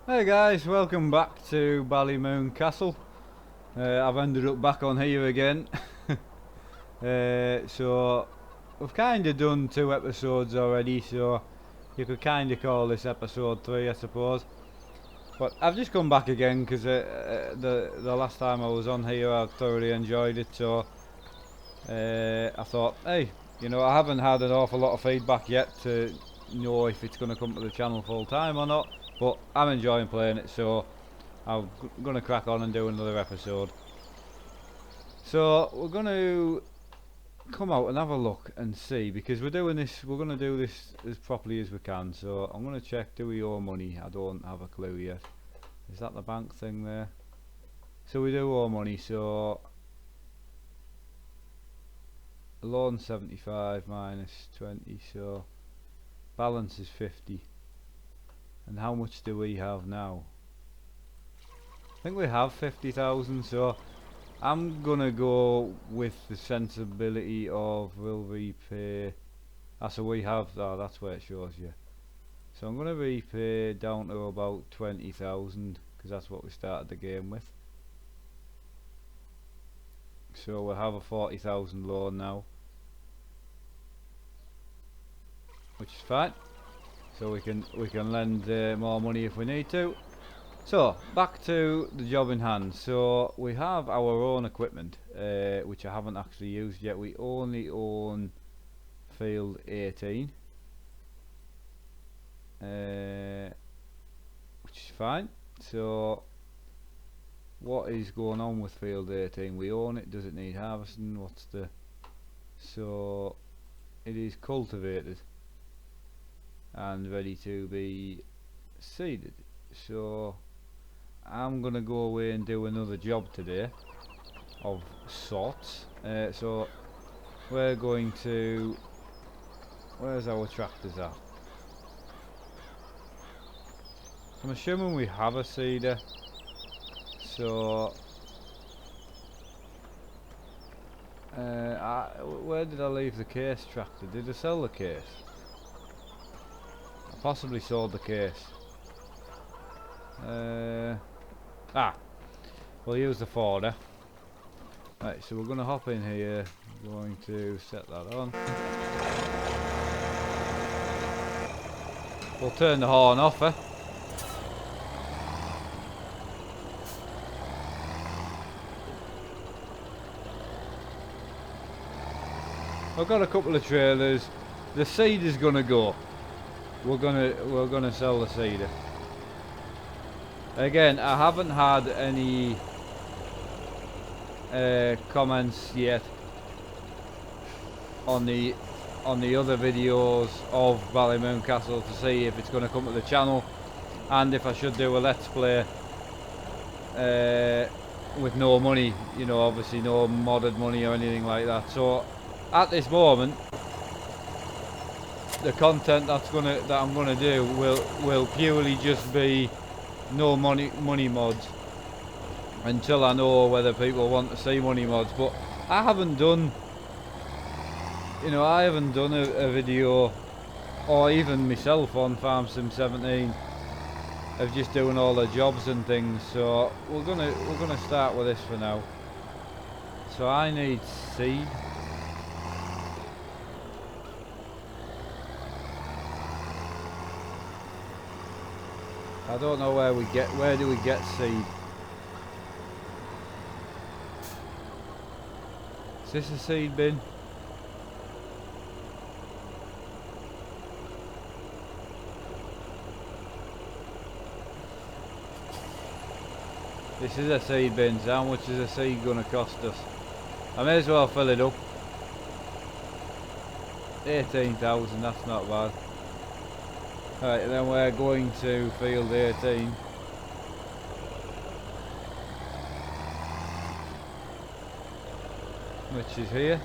Hey guys, welcome back to Ballymoon Castle. I've ended up back on here again. So we've kind of done 2 episodes already, so you could kind of call this episode 3, I suppose. But I've just come back again because the last time I was on here I thoroughly enjoyed it, so I thought, hey, I haven't had an awful lot of feedback yet to know if it's going to come to the channel full time or not, but I'm enjoying playing it, so I'm going to crack on and do another episode. So we're going to come out and have a look and see, because we're going to do this as properly as we can. So I'm going to check, do we owe money? I don't have a clue yet. Is that the bank thing there? So we do owe money, so loan 75 minus 20, so balance is 50. And how much do we have now? I think we have 50,000, so I'm gonna go with the sensibility of will repay. So we have, that's where it shows you. So I'm gonna repay down to about 20,000 because that's what we started the game with. So we'll have a 40,000 loan now, which is fine. So we can lend more money if we need to. So back to the job in hand. So we have our own equipment, which I haven't actually used yet. We only own field 18, which is fine. So what is going on with field 18? We own it. Does it need harvesting? So it is cultivated and ready to be seeded. So I'm gonna go away and do another job today of sorts. So we're going to, where's our tractors at? I'm assuming we have a seeder. So where did I leave the case tractor? Did I sell the case? I possibly sold the case. We'll use the forder. Right, so we're going to hop in here, going to set that on. We'll turn the horn off, I've got a couple of trailers. The seed is gonna go. We're gonna sell the seeder. Again, I haven't had any comments yet on the other videos of Ballymoon Castle to see if it's going to come to the channel and if I should do a let's play with no money, obviously no modded money or anything like that. So at this moment, the content that I'm gonna do will purely just be no money mods until I know whether people want to see money mods. But I haven't done a video, or even myself on Farm Sim 17, of just doing all the jobs and things. So we're gonna start with this for now. So I need seed. I don't know where do we get seed? Is this a seed bin? This is a seed bin, so how much is a seed gonna cost us? I may as well fill it up. 18,000, that's not bad. Right, and then we're going to field 18. Which is here.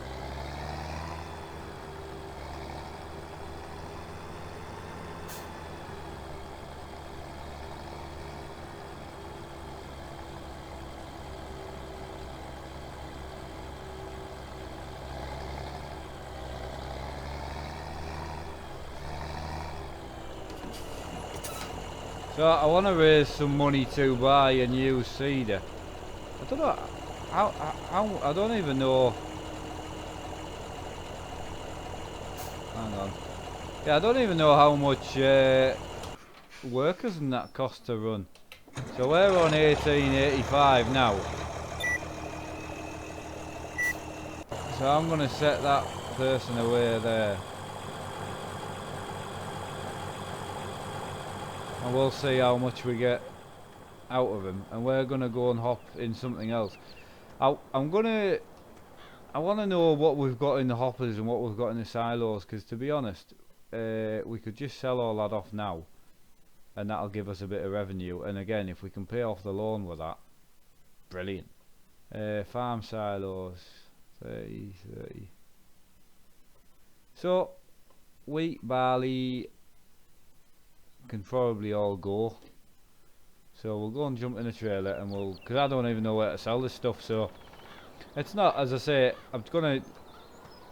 So I want to raise some money to buy a new seeder. I don't know how I don't even know. Hang on. Yeah, I don't even know how much workers and that cost to run. So we're on 1885 now. So I'm going to set that person away there. And we'll see how much we get out of him. And we're going to go and hop in something else. I want to know what we've got in the hoppers and what we've got in the silos. Because to be honest, we could just sell all that off now. And that'll give us a bit of revenue. And again, if we can pay off the loan with that, brilliant. Farm silos, 30. So, wheat, barley can probably all go. So we'll go and jump in a trailer and we'll, because I don't even know where to sell this stuff. So it's not, as I say, I'm gonna,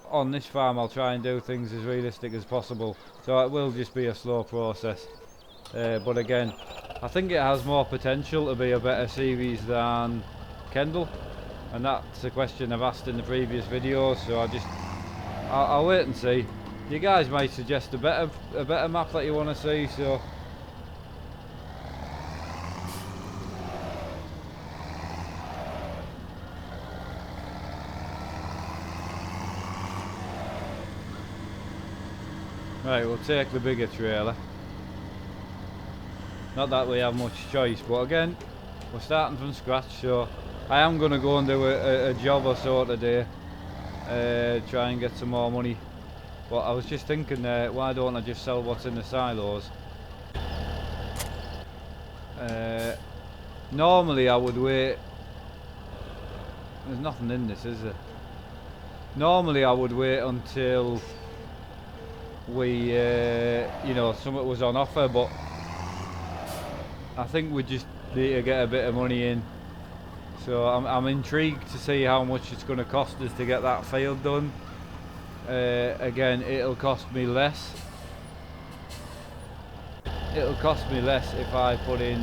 on this farm I'll try and do things as realistic as possible. So it will just be a slow process. But again, I think it has more potential to be a better series than Kendall, and that's a question I've asked in the previous videos. So I'll wait and see. You guys might suggest a better map that you want to see. So right, we'll take the bigger trailer. Not that we have much choice, but again, we're starting from scratch, so I am going to go and do a job or so today, try and get some more money. But I was just thinking, why don't I just sell what's in the silos? Normally I would wait. There's nothing in this, is there? Normally I would wait until we, you know, something was on offer, but I think we just need to get a bit of money in. So I'm intrigued to see how much it's going to cost us to get that field done. Again, it'll cost me less. It'll cost me less if I put in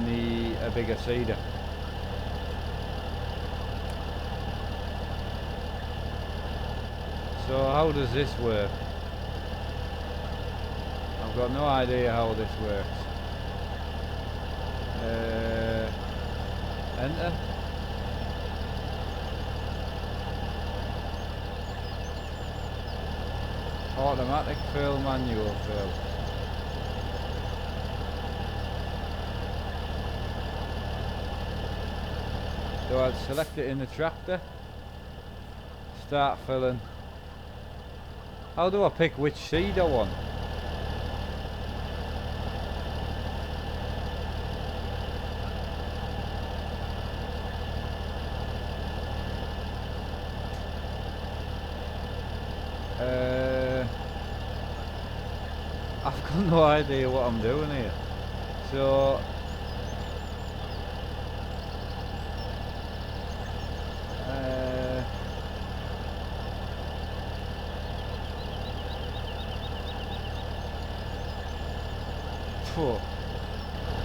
a bigger seeder. So how does this work? I've got no idea how this works. Enter. Automatic fill, manual fill. So I'd select it in the tractor. Start filling. How do I pick which seed I want? I've got no idea what I'm doing here. So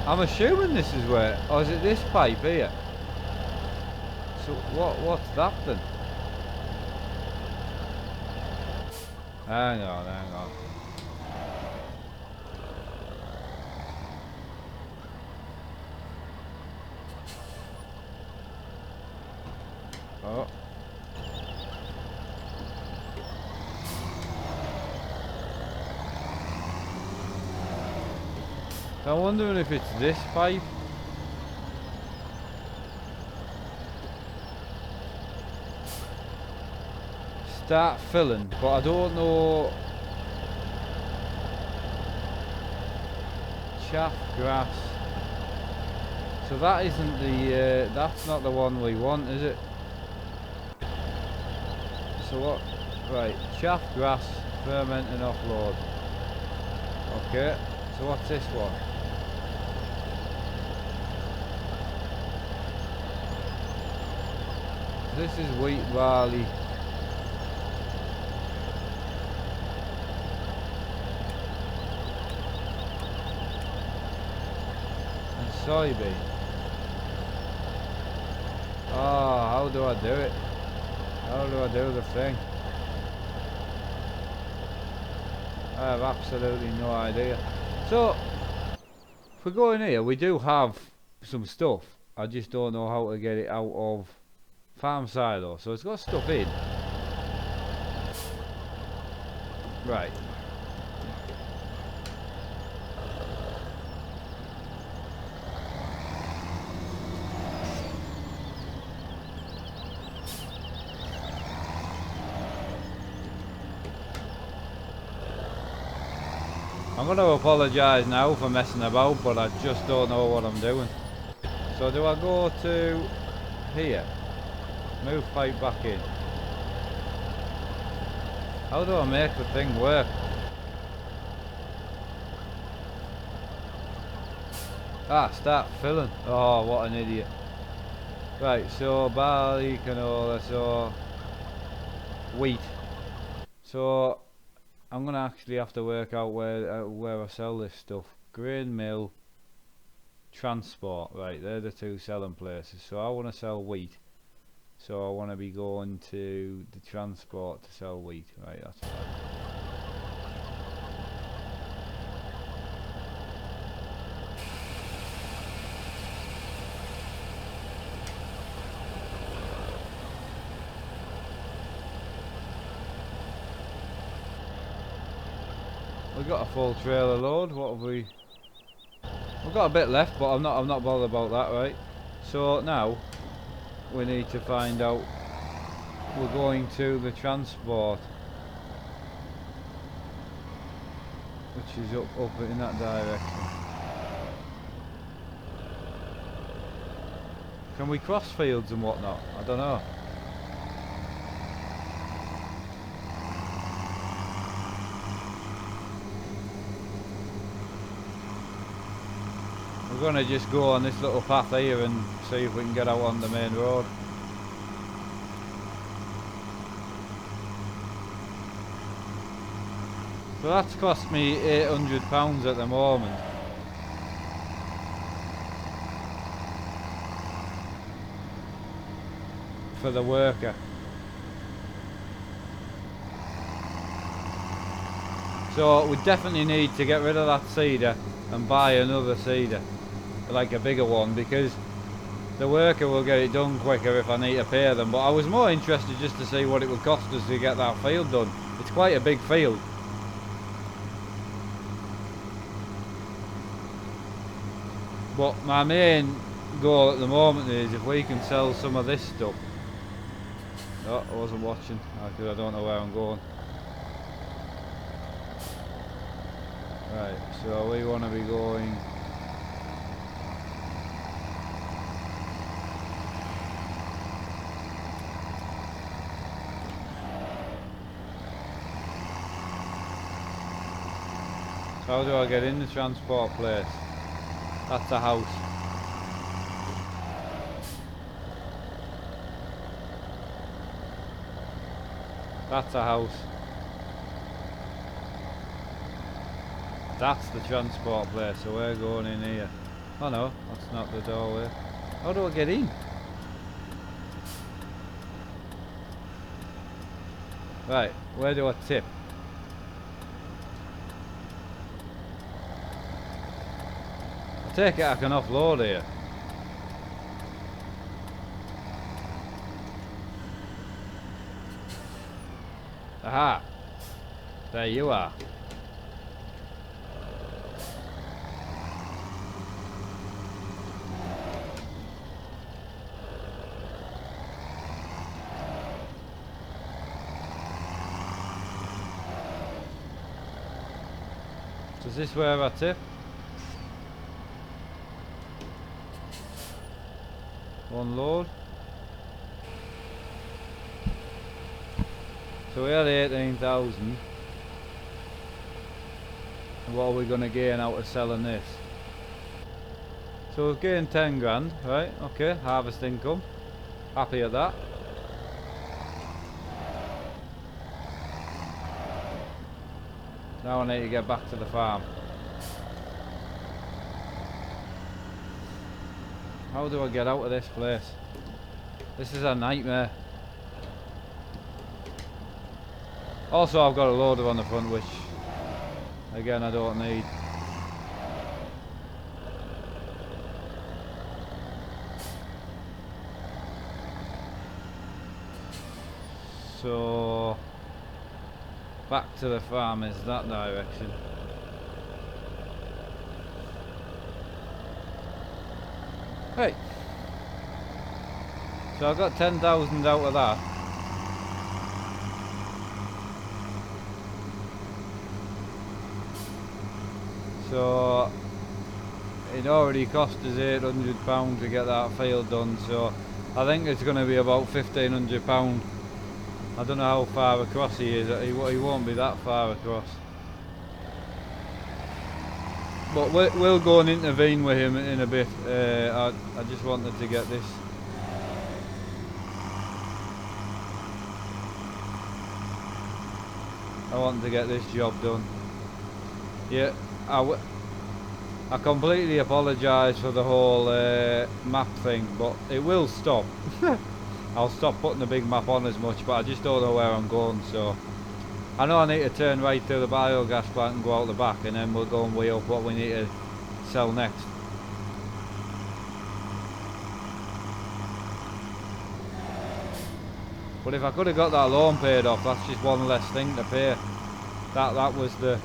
I'm assuming this is where, or is it this pipe here? So what's that then? Hang on. Oh. I'm wondering if it's this pipe. Start filling, but I don't know. Chaff, grass. So that isn't the, that's not the one we want, is it? So what? Right, chaff, grass, ferment and offload. Okay, so what's this one? This is wheat, barley. soybean. Oh, how do I do it? How do I do the thing? I have absolutely no idea. So, if we go in here, we do have some stuff. I just don't know how to get it out of farm silo. So it's got stuff in. Right. I'm going to apologise now for messing about, but I just don't know what I'm doing. So do I go to here? Move pipe back in. How do I make the thing work? Ah, start filling. Oh, what an idiot. Right, so barley, canola, so wheat. So I'm gonna actually have to work out where I sell this stuff. Grain mill, transport. Right, they're the two selling places. So I want to sell wheat. So I want to be going to the transport to sell wheat. Right, that's fine. We've got a full trailer load. What have we? We've got a bit left, but I'm not bothered about that, right? So now we need to find out. We're going to the transport, which is up in that direction. Can we cross fields and whatnot? I don't know. We're gonna just go on this little path here and see if we can get out on the main road. So that's cost me £800 at the moment. For the worker. So we definitely need to get rid of that seeder and buy another seeder, like a bigger one, because the worker will get it done quicker if I need to pay them. But I was more interested just to see what it would cost us to get that field done. It's quite a big field. But my main goal at the moment is if we can sell some of this stuff. Oh, I wasn't watching because I don't know where I'm going. Right, so we want to be going. How do I get in the transport place? That's a house. That's a house. That's the transport place, so we're going in here. Oh no, that's not the doorway. How do I get in? Right, where do I tip? I take it I can offload here. Aha! There you are. Is this where I tip? Unload. So we had 18,000. And what are we going to gain out of selling this? So we've gained 10 grand, right? Okay, harvest income. Happy at that. Now I need to get back to the farm. How do I get out of this place? This is a nightmare. Also, I've got a loader on the front, which again I don't need. So back to the farm is that direction. Right. So I got 10,000 out of that. So it already cost us £800 to get that field done, so I think it's going to be about £1,500. I don't know how far across he is, he won't be that far across. But we'll go and intervene with him in a bit. I just wanted to get this. I wanted to get this job done. Yeah, I completely apologise for the whole map thing, but it will stop. I'll stop putting the big map on as much, but I just don't know where I'm going, so I know I need to turn right to the biogas plant and go out the back, and then we'll go and weigh up what we need to sell next. But if I could have got that loan paid off, that's just one less thing to pay. That was the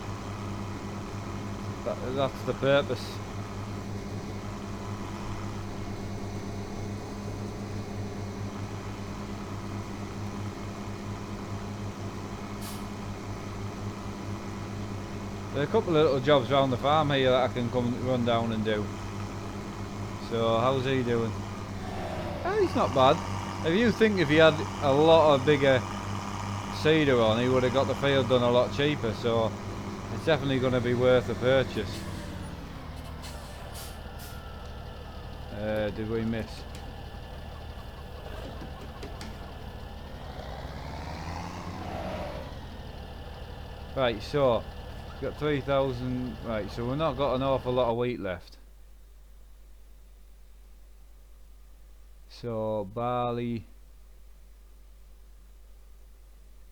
that's the purpose. There are a couple of little jobs around the farm here that I can come run down and do. So how's he doing? Oh, he's not bad. If you think if he had a lot of bigger cedar on, he would have got the field done a lot cheaper, so it's definitely going to be worth a purchase. Did we miss? Right, so we've got 3,000. Right, so we've not got an awful lot of wheat left. So barley,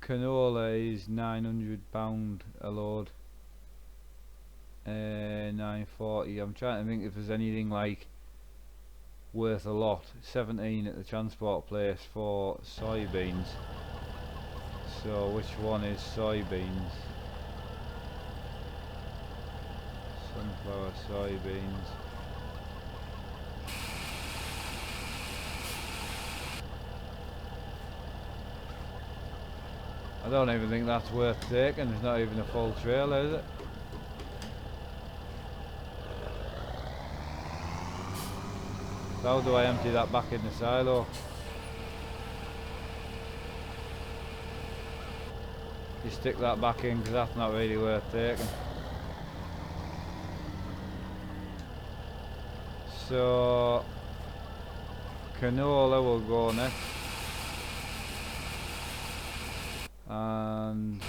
canola is £900 a load. 940. I'm trying to think if there's anything like worth a lot. 17 at the transport place for soybeans. So which one is soybeans? Sunflower, soybeans. I don't even think that's worth taking. There's not even a full trailer, is it? So how do I empty that back in the silo? You stick that back in because that's not really worth taking. So canola will go next. And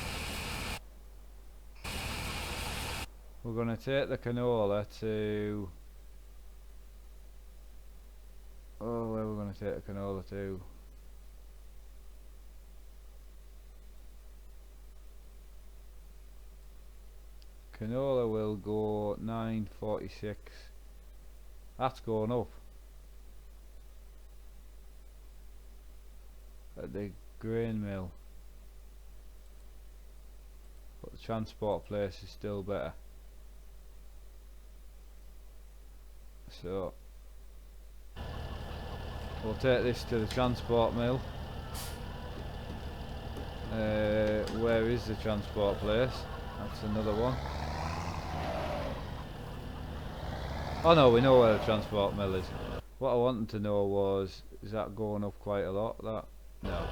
we're going to take the canola to... Oh, where we're going to take the canola to? Canola will go 946. That's going up. At the grain mill. But the transport place is still better. So we'll take this to the transport mill. Where is the transport place? That's another one. Oh no, we know where the transport mill is. What I wanted to know was, is that going up quite a lot? That? No.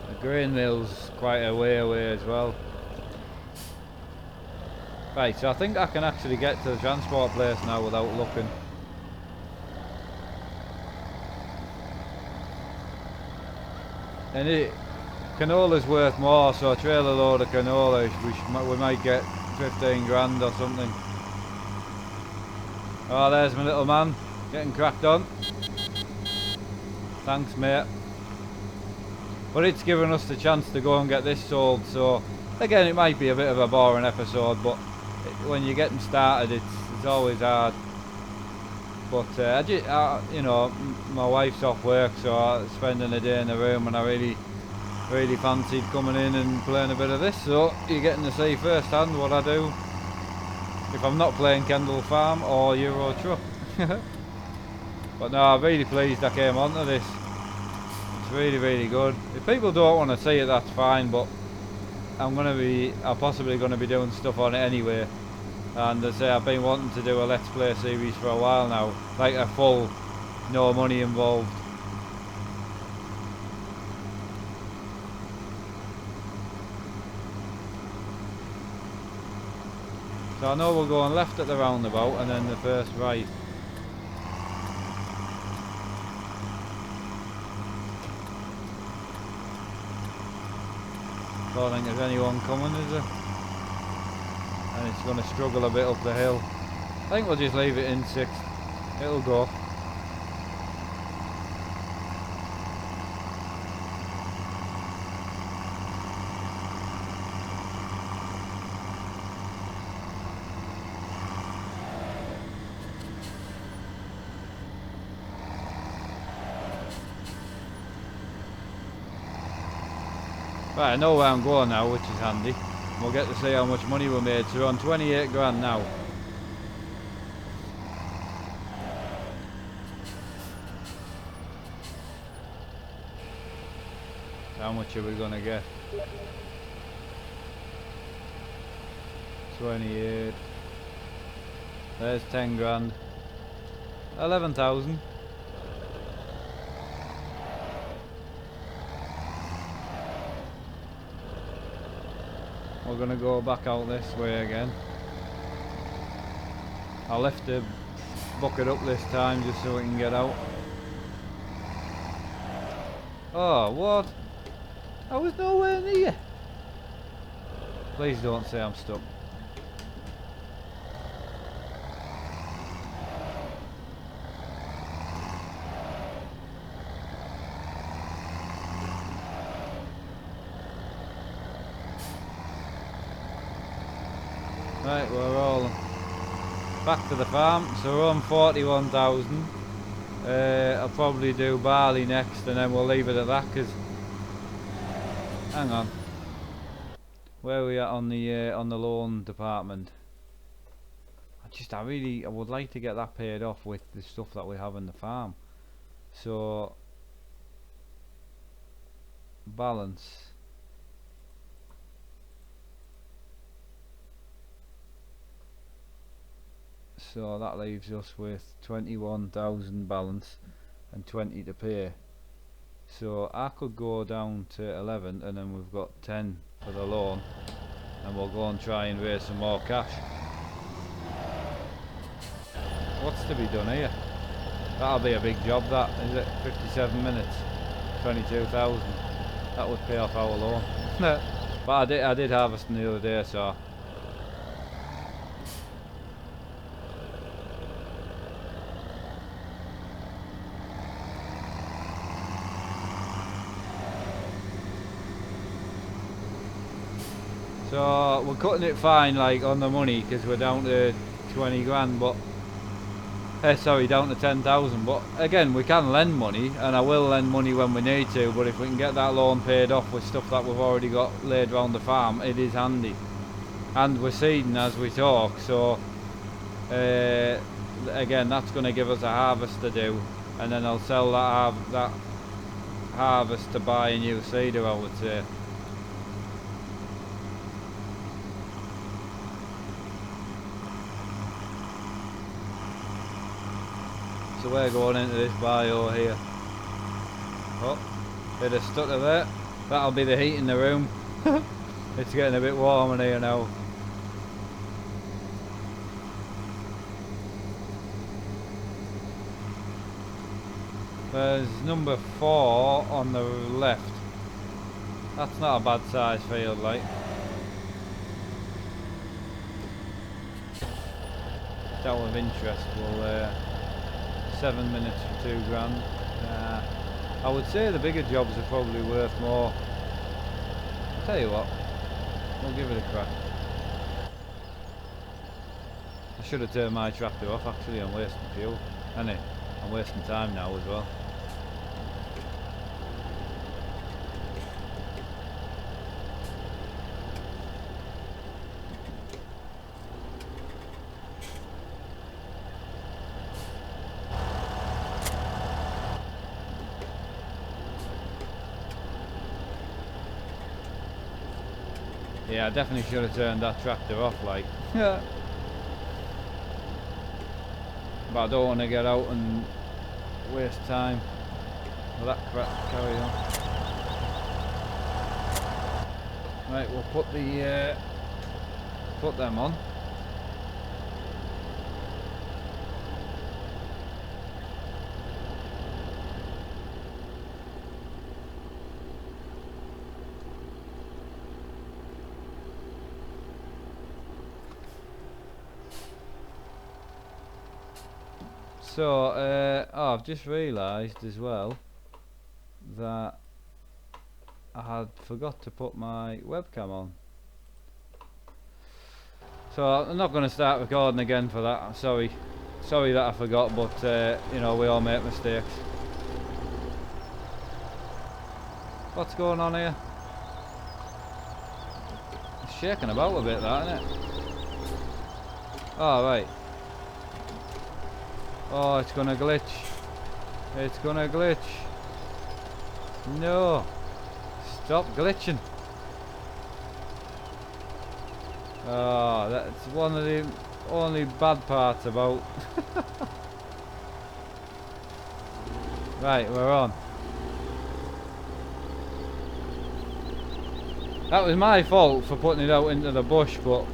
The grain mill's quite a way away as well. Right, so I think I can actually get to the transport place now without looking. And canola's worth more, so a trailer load of canola, we might get 15 grand or something. Oh, there's my little man. Getting cracked on. Thanks, mate. But it's given us the chance to go and get this sold, so again it might be a bit of a boring episode, but when you're getting started it's always hard. But you know, my wife's off work, so I'm spending a day in the room, and I really fancied coming in and playing a bit of this, so you're getting to see firsthand what I do if I'm not playing Kendall Farm or Euro Truck. But no, I'm really pleased I came onto this. It's really good. If people don't want to see it, that's fine, but I'm possibly gonna be doing stuff on it anyway. And as I say, I've been wanting to do a Let's Play series for a while now, like a full, no money involved. So I know we're going left at the roundabout and then the first right. Don't think there's anyone coming, is there? And it's going to struggle a bit up the hill. I think we'll just leave it in 6th. It'll go. Right, I know where I'm going now, which is handy. We'll get to see how much money we made. So we're on 28 grand now. How much are we going to get? 28. There's 10 grand. 11,000. We're going to go back out this way again. I'll lift the bucket up this time just so we can get out. Oh, what? I was nowhere near. Please don't say I'm stuck. Right, we're rolling. Back to the farm, so we're on 41,000. I'll probably do barley next and then we'll leave it at that, because... Hang on. Where are we at on the loan department? I would like to get that paid off with the stuff that we have in the farm. So... balance. So that leaves us with 21,000 balance and 20 to pay. So I could go down to 11 and then we've got 10 for the loan, and we'll go and try and raise some more cash. What's to be done here? That'll be a big job, that, is it? 57 minutes, 22,000. That would pay off our loan. But I did harvest the other day, so... So we're cutting it fine, like, on the money, because we're down to 20 grand, but sorry, down to 10,000. But again, we can lend money, and I will lend money when we need to, but if we can get that loan paid off with stuff that we've already got laid around the farm, it is handy. And we're seeding as we talk, so again, that's going to give us a harvest to do, and then I'll sell that harvest to buy a new seeder, I would say. So we're going into this bio here. Oh, bit of stutter there. That'll be the heat in the room. It's getting a bit warm in here now. There's number 4 on the left. That's not a bad size field, like. Just out of interest, we'll 7 minutes for 2 grand. I would say the bigger jobs are probably worth more. I'll tell you what, we'll give it a crack. I should have turned my tractor off actually, I'm wasting fuel. And I'm wasting time now as well. Yeah, I definitely should have turned that tractor off, like. Yeah. But I don't want to get out and waste time with that crap. Carry on. Right, we'll put them on. So, oh, I've just realised as well that I had forgot to put my webcam on. So I'm not going to start recording again for that. I'm sorry that I forgot, but you know, we all make mistakes. What's going on here? It's shaking about a bit, that, isn't it? Oh, right. Oh, it's gonna glitch. It's gonna glitch. No. Stop glitching. Oh, that's one of the only bad parts about. Right, we're on. That was my fault for putting it out into the bush, but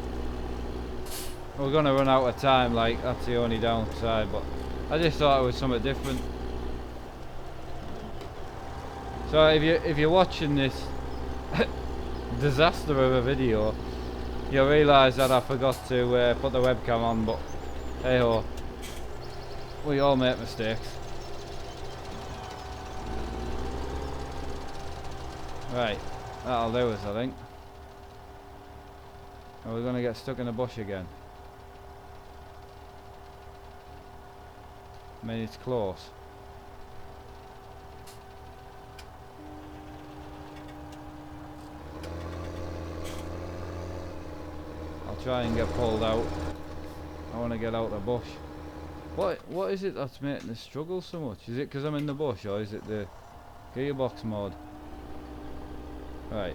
we're gonna run out of time, like, that's the only downside, but I just thought it was something different. So if you're watching this disaster of a video, you'll realise that I forgot to put the webcam on, but hey ho, we all make mistakes. Right, that'll do us, I think. Are we gonna get stuck in the bush again? I mean, it's close. I'll try and get pulled out. I want to get out of the bush. What is it that's making this struggle so much? Is it because I'm in the bush, or is it the gearbox mode? Right.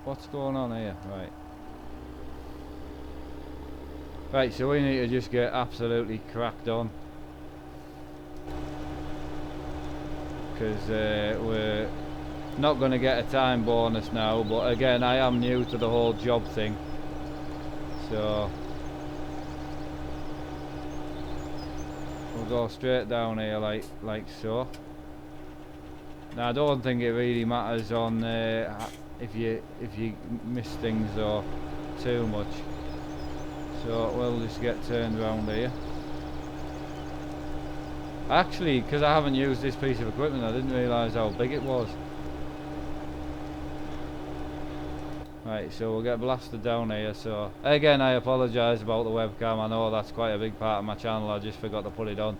What's going on here? Right. Right, so we need to just get absolutely cracked on. Because we're not going to get a time bonus now, but again, I am new to the whole job thing. So we'll go straight down here like so. Now I don't think it really matters on if you miss things or too much, so we'll just get turned around here. Actually, because I haven't used this piece of equipment, I didn't realise how big it was. Right, so we'll get blasted down here. So again, I apologise about the webcam. I know that's quite a big part of my channel, I just forgot to put it on.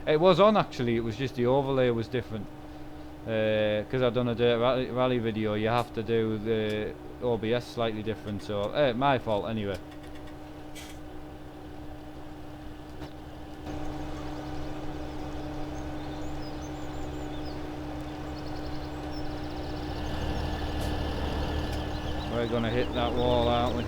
It was on actually, it was just the overlay was different. Because I've done a dirt rally video, you have to do the OBS slightly different, so my fault anyway. We're gonna hit that wall, aren't we?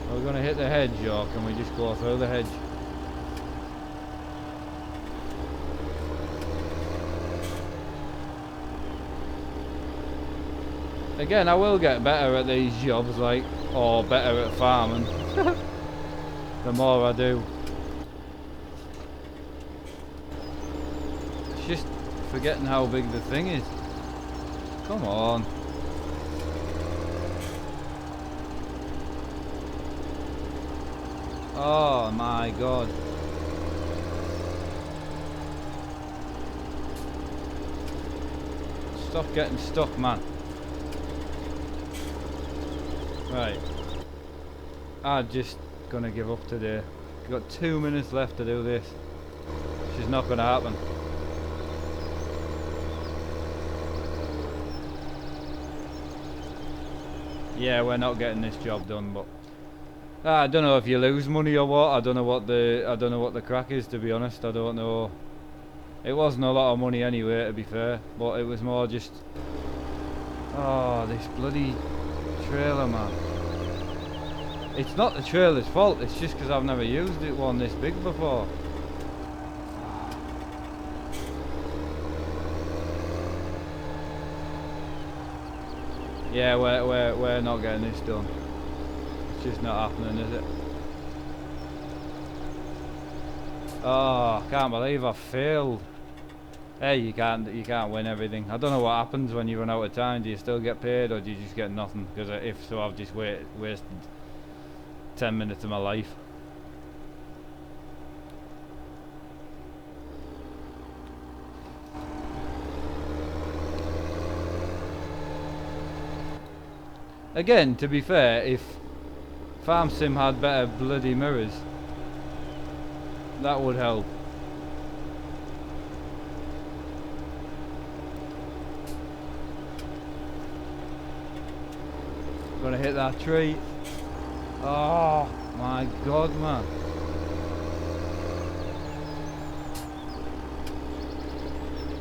Are we gonna hit the hedge, or can we just go through the hedge? Again, I will get better at these jobs, like, or better at farming. The more I do. It's just forgetting how big the thing is. Come on. Oh my god. Stop getting stuck, man. Right. I'm just gonna give up today. We've got 2 minutes left to do this. Which is not gonna happen. Yeah, we're not getting this job done, but I don't know if you lose money or what. I don't know what the crack is, to be honest. I don't know. It wasn't a lot of money anyway, to be fair, but it was more just, oh, this bloody trailer, man. It's not the trailer's fault, it's just because I've never used one this big before. Yeah, we're not getting this done. It's just not happening, is it? Oh, I can't believe I failed. Hey, you can't win everything. I don't know what happens when you run out of time. Do you still get paid, or do you just get nothing? Because if so, I've just wasted 10 minutes of my life. Again, to be fair, if Farm Sim had better bloody mirrors, that would help. Gonna hit that tree. Oh my god, man.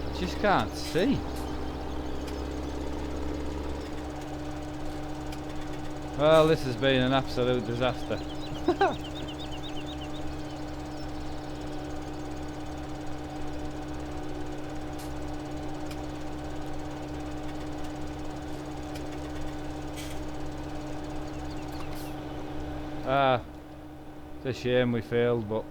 I just can't see. Well, this has been an absolute disaster. It's a shame we failed, but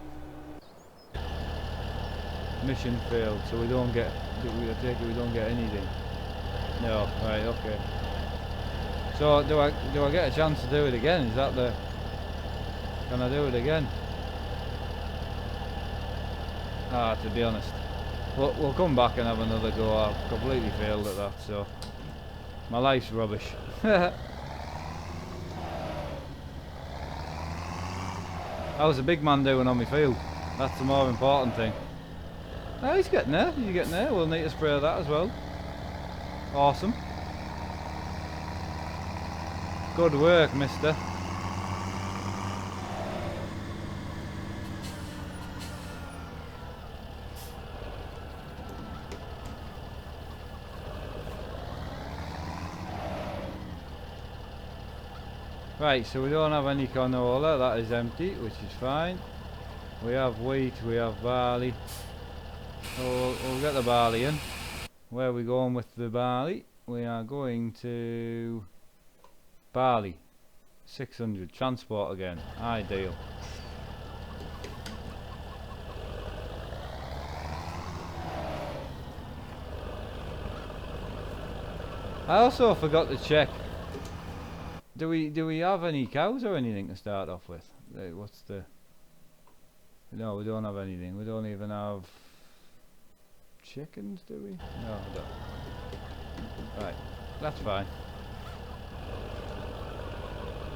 mission failed, so we don't get. I take it we don't get anything. No, right, okay. So do I get a chance to do it again? Is that the? Can I do it again? To be honest, we'll come back and have another go. I've completely failed at that, so my life's rubbish. How's the big man doing on my field? That's the more important thing. Oh, he's getting there. He's getting there. We'll need to spray that as well. Awesome. Good work, mister. Right, so we don't have any canola, that is empty, which is fine. We have wheat, we have barley. So we'll get the barley in. Where are we going with the barley? We are going to barley. 600, transport again, ideal. I also forgot to check. Do we have any cows or anything to start off with? What's the? No, we don't have anything. We don't even have chickens, do we? No, we don't. Right, that's fine.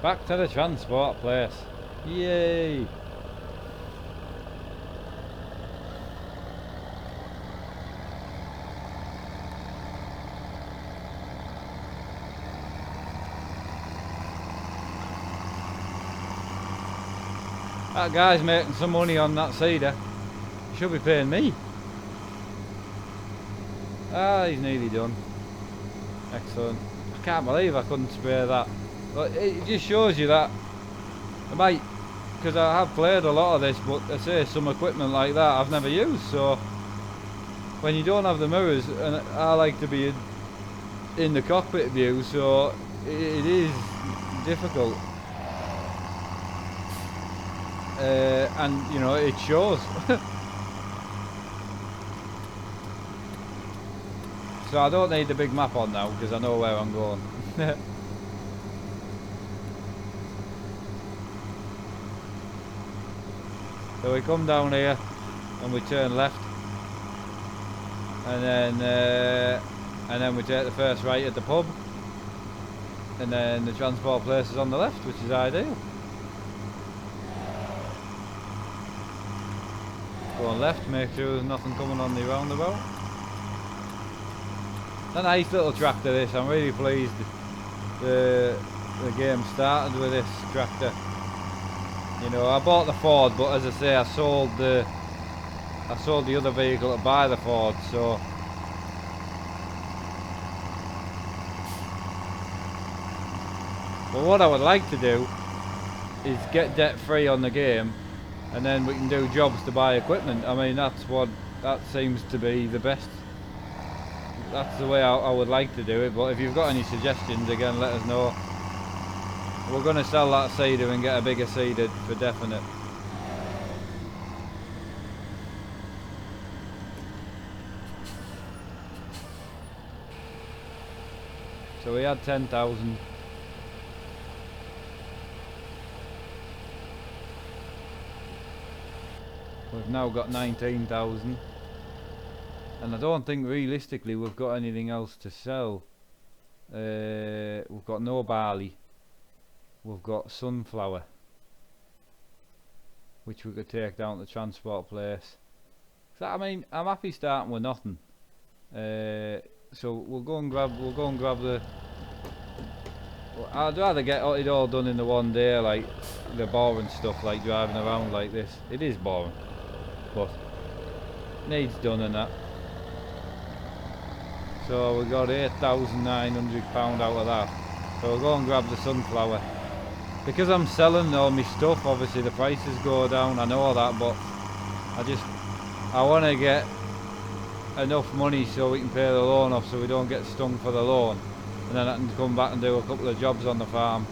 Back to the transport place. Yay! That guy's making some money on that cedar. He should be paying me. Ah, he's nearly done. Excellent. I can't believe I couldn't spare that. But it just shows you that I might, because I have played a lot of this, but I say some equipment like that I've never used, so when you don't have the mirrors, and I like to be in the cockpit view, so it is difficult. And you know, it shows. So I don't need the big map on now because I know where I'm going. So we come down here and we turn left, and then we take the first right at the pub, and then the transport place is on the left, which is ideal. Going left, make sure there's nothing coming on the roundabout. A nice little tractor this, I'm really pleased the game started with this tractor. You know, I bought the Ford, but as I say, I sold the other vehicle to buy the Ford, so but what I would like to do is get debt free on the game, and then we can do jobs to buy equipment. I mean, that seems to be the best. That's the way I would like to do it, but if you've got any suggestions, again, let us know. We're going to sell that seeder and get a bigger seeder for definite. So we had 10,000. We've now got 19,000. And I don't think realistically we've got anything else to sell. We've got no barley. We've got sunflower, which we could take down to the transport place. So I mean, I'm happy starting with nothing. So we'll go and grab the. I'd rather get it all done in the one day, like the boring stuff, like driving around like this. It is boring, but needs done and that. So we got £8,900 out of that. So we'll go and grab the sunflower. Because I'm selling all my stuff, obviously the prices go down, I know that, but I want to get enough money so we can pay the loan off, so we don't get stung for the loan. And then I can come back and do a couple of jobs on the farm.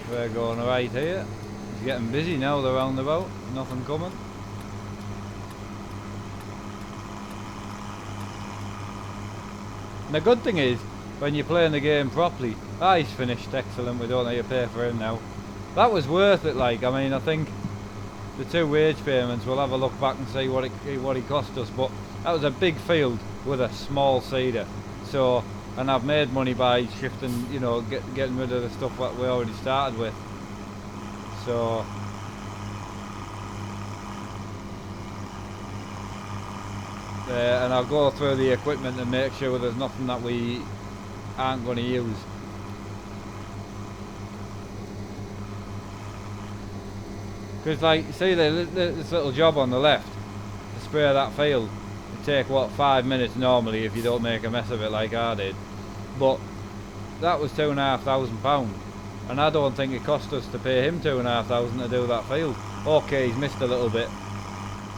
We're going right here. It's getting busy now, the roundabout. Nothing coming. And the good thing is, when you're playing the game properly, he's finished, excellent, we don't need to pay for him now. That was worth it, like, I mean, I think the 2 wage payments, we'll have a look back and see what he cost us, but that was a big field with a small seeder. So, and I've made money by shifting, you know, getting rid of the stuff that we already started with. So and I'll go through the equipment and make sure there's nothing that we aren't going to use. Because like, see this little job on the left, to spray that field, it'd take what, 5 minutes normally if you don't make a mess of it like I did. But that was £2,500, and I don't think it cost us to pay him £2,500 to do that field. Okay, he's missed a little bit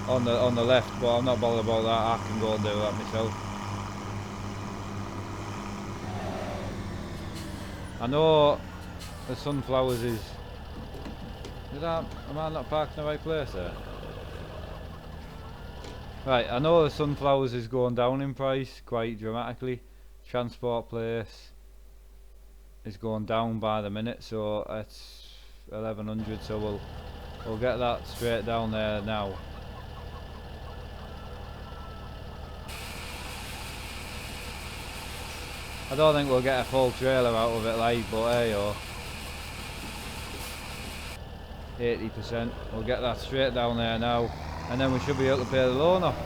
on the left, but I'm not bothered about that. I can go and do that myself. I know the sunflowers is. Am I not parked in the right place there? Right, I know the sunflowers is going down in price quite dramatically. Transport place is going down by the minute, so that's 1100. So we'll get that straight down there now. I don't think we'll get a full trailer out of it, like, but hey, oh, 80%. We'll get that straight down there now, and then we should be able to pay the loan off.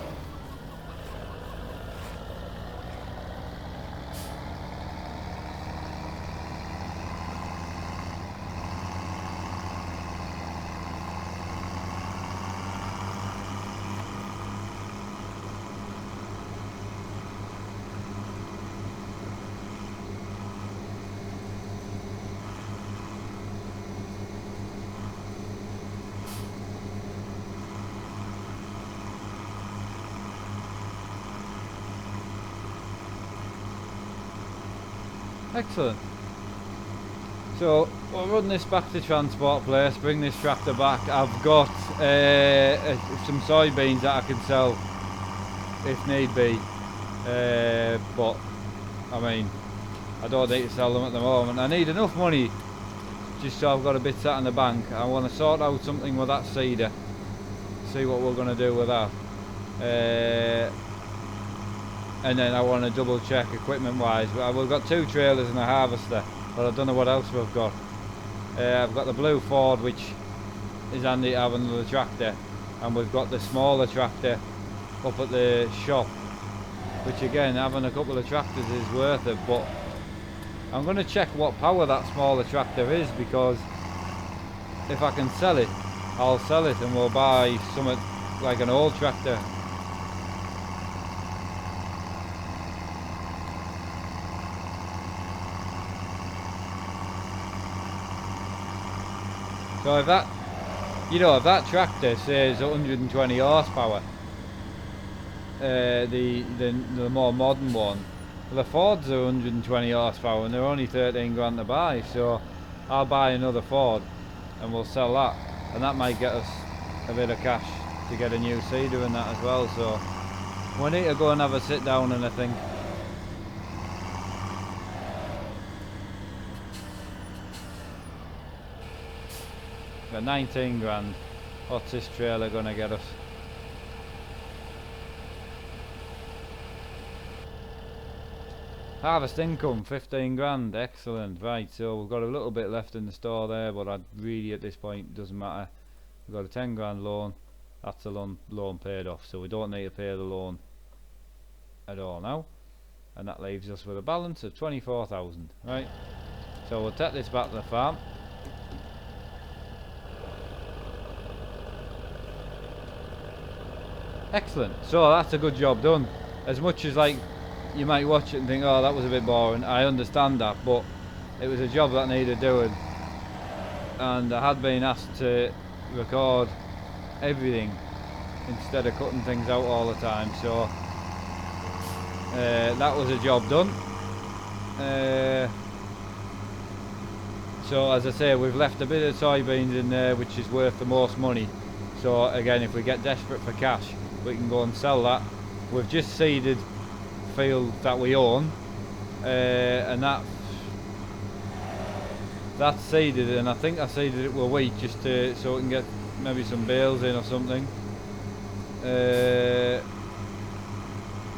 Excellent. So we'll run this back to transport place, bring this tractor back. I've got some soybeans that I can sell if need be, but I mean I don't need to sell them at the moment. I need enough money just so I've got a bit sat in the bank. I want to sort out something with that seeder, see what we're going to do with that, and then I want to double check equipment wise. We've got 2 trailers and a harvester, but I don't know what else we've got. I've got the blue Ford, which is handy to have another tractor, and we've got the smaller tractor up at the shop, which again, having a couple of tractors is worth it. But I'm going to check what power that smaller tractor is, because if I can sell it, I'll sell it and we'll buy something like an old tractor. So if that, you know, if that tractor says 120 horsepower, the more modern one, the Fords are 120 horsepower and they're only 13 grand to buy. So I'll buy another Ford and we'll sell that, and that might get us a bit of cash to get a new seeder and that as well. So we need to go and have a sit down and I think. Got 19 grand. What's this trailer gonna get us? Harvest income 15 grand. Excellent. Right, so we've got a little bit left in the store there, but I really at this point doesn't matter. We've got a 10 grand loan. That's the loan paid off, so we don't need to pay the loan at all now, and that leaves us with a balance of 24,000. Right, so we'll take this back to the farm. Excellent. So that's a good job done. As much as like you might watch it and think, oh, that was a bit boring, I understand that, but it was a job that needed doing, and I had been asked to record everything instead of cutting things out all the time, so that was a job done. So as I say, we've left a bit of soybeans in there which is worth the most money, so again, if we get desperate for cash, we can go and sell that. We've just seeded field that we own, and that's seeded, and I think I seeded it with wheat just to, so we can get maybe some bales in or something, and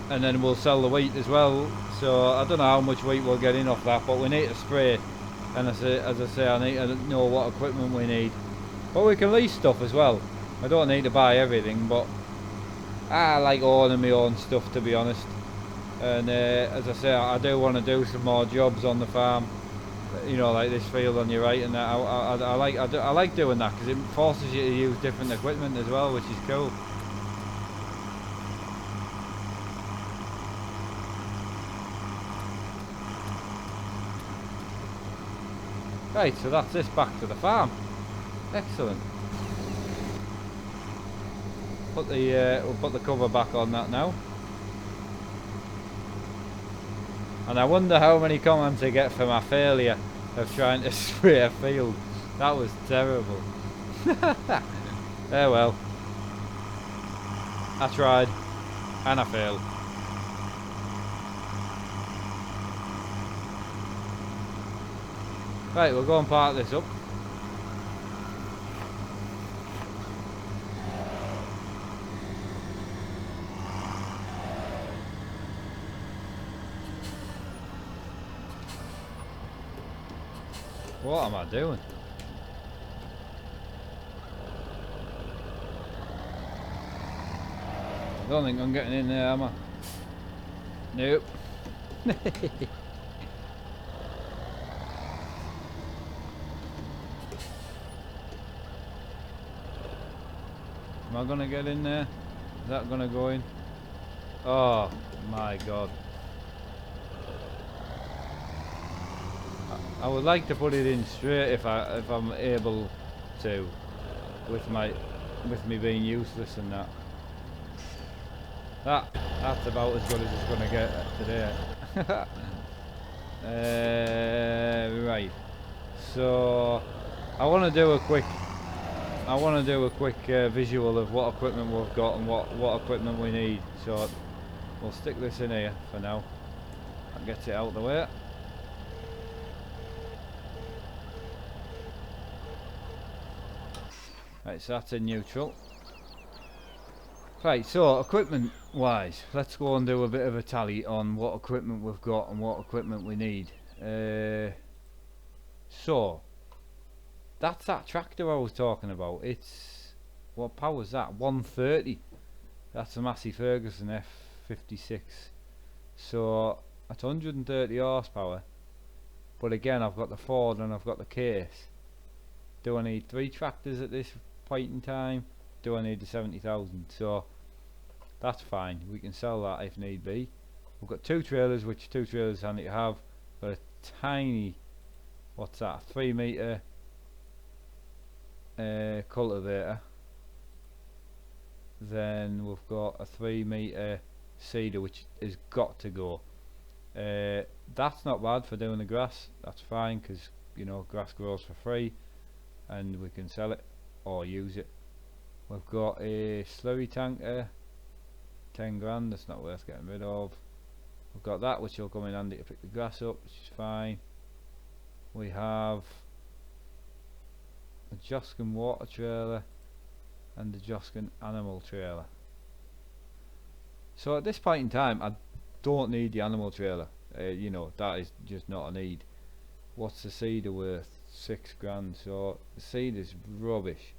then we'll sell the wheat as well. So I don't know how much wheat we'll get in off that, but we need to spray, and as I say, I need to know what equipment we need, but we can lease stuff as well. I don't need to buy everything, but I like owning my own stuff, to be honest. And as I say, I do want to do some more jobs on the farm, you know, like this field on your right, and that. I like doing that because it forces you to use different equipment as well, which is cool. Right, so that's this back to the farm. Excellent. We'll put the cover back on that now. And I wonder how many comments I get for my failure of trying to spray a field. That was terrible. Oh well. I tried and I failed. Right, we'll go and park this up. What am I doing? I don't think I'm getting in there, am I? Nope. Am I gonna get in there? Is that gonna go in? Oh my god. I would like to put it in straight if I'm able to, with me being useless and that. That's about as good as it's gonna get today. Right. So I want to do a quick. Visual of what equipment we've got and what equipment we need. So we'll stick this in here for now. That gets it out of the way. Right, so that's in neutral. Right, so equipment wise, let's go and do a bit of a tally on what equipment we've got and what equipment we need. So that's that tractor I was talking about. It's, what power is that? 130. That's a Massey Ferguson F56. So that's 130 horsepower. But again, I've got the Ford and I've got the case. Do I need 3 tractors at this point in time? Do I need the 70,000? So that's fine. We can sell that if need be. We've got 2 trailers, which 2 trailers handy to have. Got a tiny, what's that? 3 metre cultivator. Then we've got a 3 metre seeder, which has got to go. That's not bad for doing the grass. That's fine, because you know grass grows for free and we can sell it or use it. We've got a slurry tanker, 10 grand, that's not worth getting rid of. We've got that, which will come in handy to pick the grass up, which is fine. We have a Joskin water trailer and the Joskin animal trailer. So at this point in time I don't need the animal trailer. You know, that is just not a need. What's the seeder worth? 6 grand. So the seed is rubbish.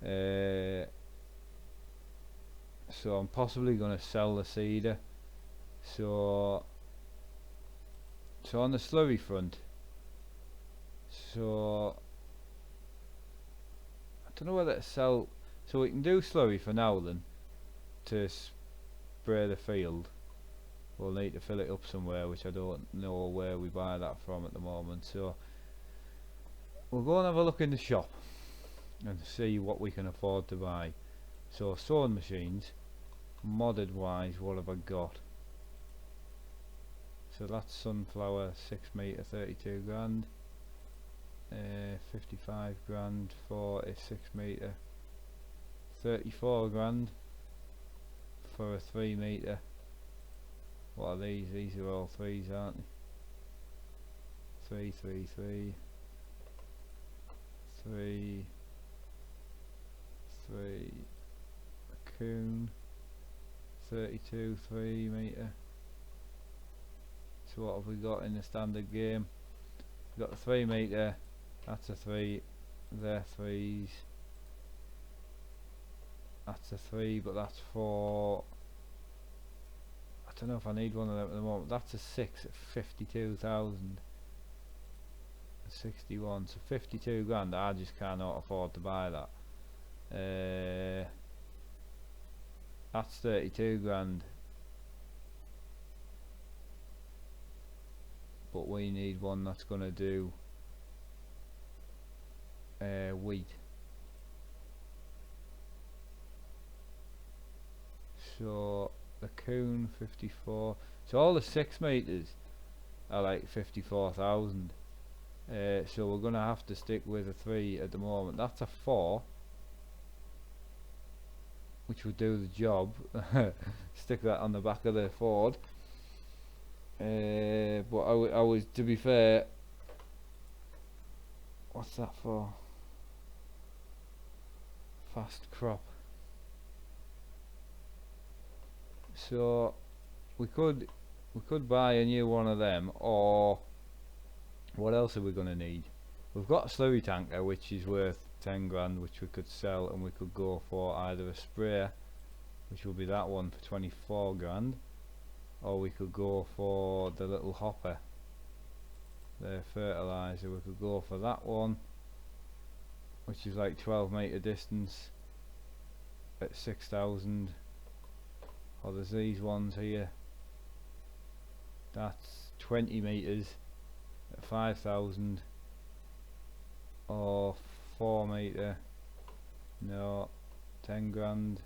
So I'm possibly going to sell the seeder. So on the slurry front, so I don't know whether to sell. So we can do slurry for now then, to spray the field. We'll need to fill it up somewhere, which I don't know where we buy that from at the moment. So we'll go and have a look in the shop and see what we can afford to buy. So sewing machines, modded wise, what have I got? So that's sunflower, 6 metre, 32 grand. 55 grand for a 6 metre. 34 grand for a 3 metre. What are these? These are all 3s, aren't they? 3, 3, 3, 3, 3, a coon, 32, 3 metre. So what have we got in the standard game? We've got the 3 metre, that's a 3, they're 3s. That's a 3, but that's for, I don't know if I need one of them at the moment. That's a 6 at 52,000. 61, so 52 grand. I just cannot afford to buy that. That's 32 grand. But we need one that's going to do wheat. So the coon 54. So all the 6 meters are like 54,000. So we're gonna have to stick with a 3 at the moment. That's a 4, which would do the job. Stick that on the back of the Ford. But I was, to be fair, what's that for? Fast crop. So we could buy a new one of them, or what else are we going to need? We've got a slurry tanker which is worth 10 grand, which we could sell, and we could go for either a sprayer, which will be that one for 24 grand, or we could go for the little hopper, the fertilizer. We could go for that one, which is like 12 metre distance at 6,000. Or there's these ones here, that's 20 metres at 5,000, or 4 metre, no, 10 grand,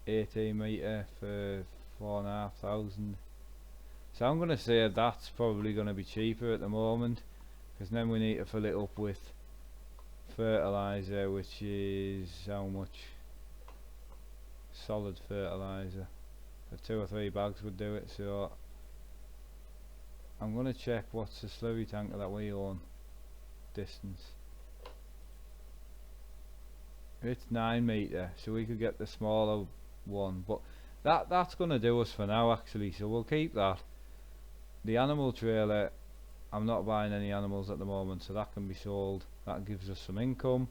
18 metre for 4,500. So I'm going to say that's probably going to be cheaper at the moment, because then we need to fill it up with fertilizer, which is how much? Solid fertilizer. So 2 or 3 bags would do it. So I'm going to check what's the slurry tanker that we own distance. It's 9 metre, so we could get the smaller one, but that's going to do us for now actually, so we'll keep that. The animal trailer, I'm not buying any animals at the moment, so that can be sold. That gives us some income.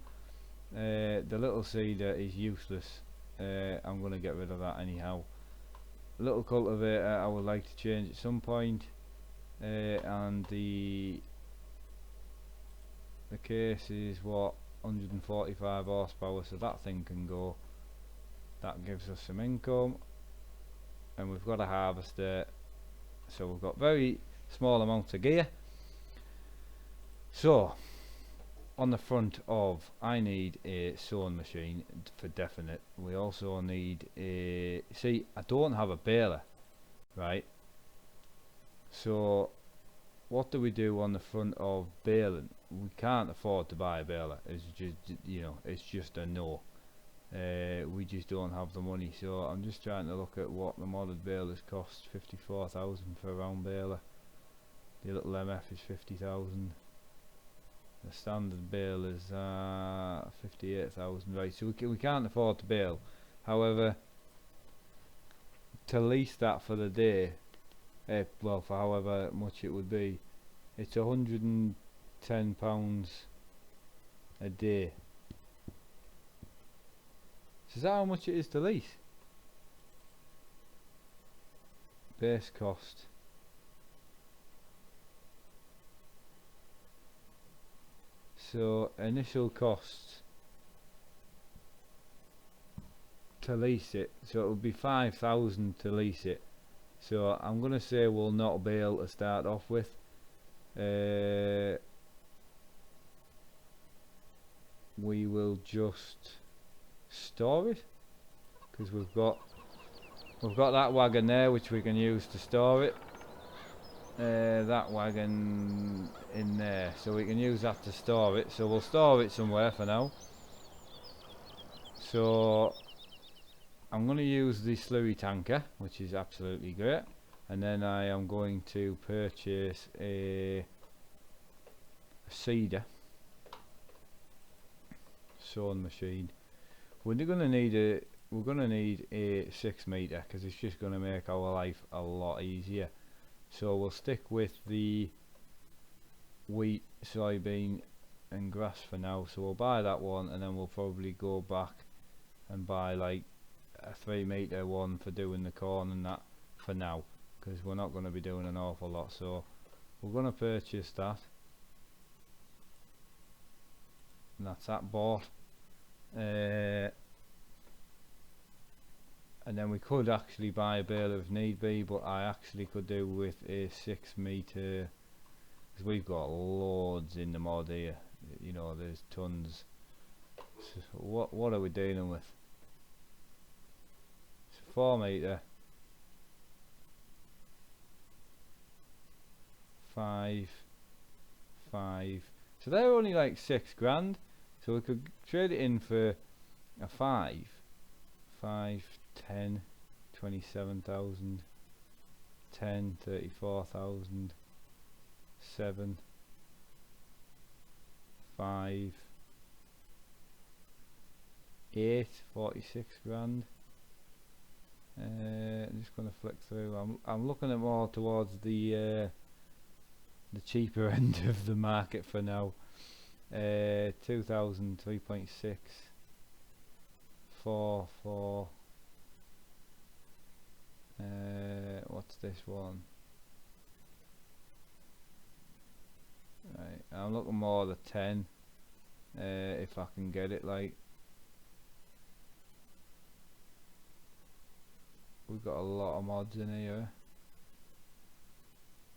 The little seeder is useless. I'm going to get rid of that anyhow. Little cultivator I would like to change at some point, and the case is what, 145 horsepower, so that thing can go. That gives us some income, and we've got a harvester, so we've got very small amounts of gear. So on the front of, I need a sewing machine for definite. We also need a, see, I don't have a baler, right? So what do we do on the front of baling? We can't afford to buy a baler. It's just, you know, it's just a no. We just don't have the money. So I'm just trying to look at what the modded balers cost. 54,000 for a round baler. The little MF is 50,000. The standard balers are 58,000. Right, so we can't afford to bale. However, to lease that for the day, well, for however much it would be, it's £110 a day. So is that how much it is to lease? Base cost. So initial costs to lease it, so it would be 5,000 to lease it. So I'm gonna say we'll not bale to start off with. We will just store it, because we've got that wagon there which we can use to store it. That wagon in there, so we can use that to store it. So we'll store it somewhere for now. So I'm going to use the slurry tanker, which is absolutely great, and then I am going to purchase a seeder sewing machine. We're going to need a 6 metre, because it's just going to make our life a lot easier. So we'll stick with the wheat, soybean and grass for now. So we'll buy that one, and then we'll probably go back and buy like a 3 metre one for doing the corn and that for now, because we're not going to be doing an awful lot. So we're going to purchase that, and that's that bought. And then we could actually buy a baler if need be, but I actually could do with a 6 metre, because we've got loads in the mod here, you know, there's tons. So what are we dealing with? It's 4 metre, 5, so they're only like 6 grand, so we could trade it in for a 5, 10, 27,000, 10, 34,000, 7, 5, 8, 46 grand. I'm just going to flick through. I'm looking at more towards the cheaper end of the market for now. 2,000, 3.6, 4, 4. What's this one? Right, I'm looking more at 10, if I can get it. Like, we've got a lot of mods in here.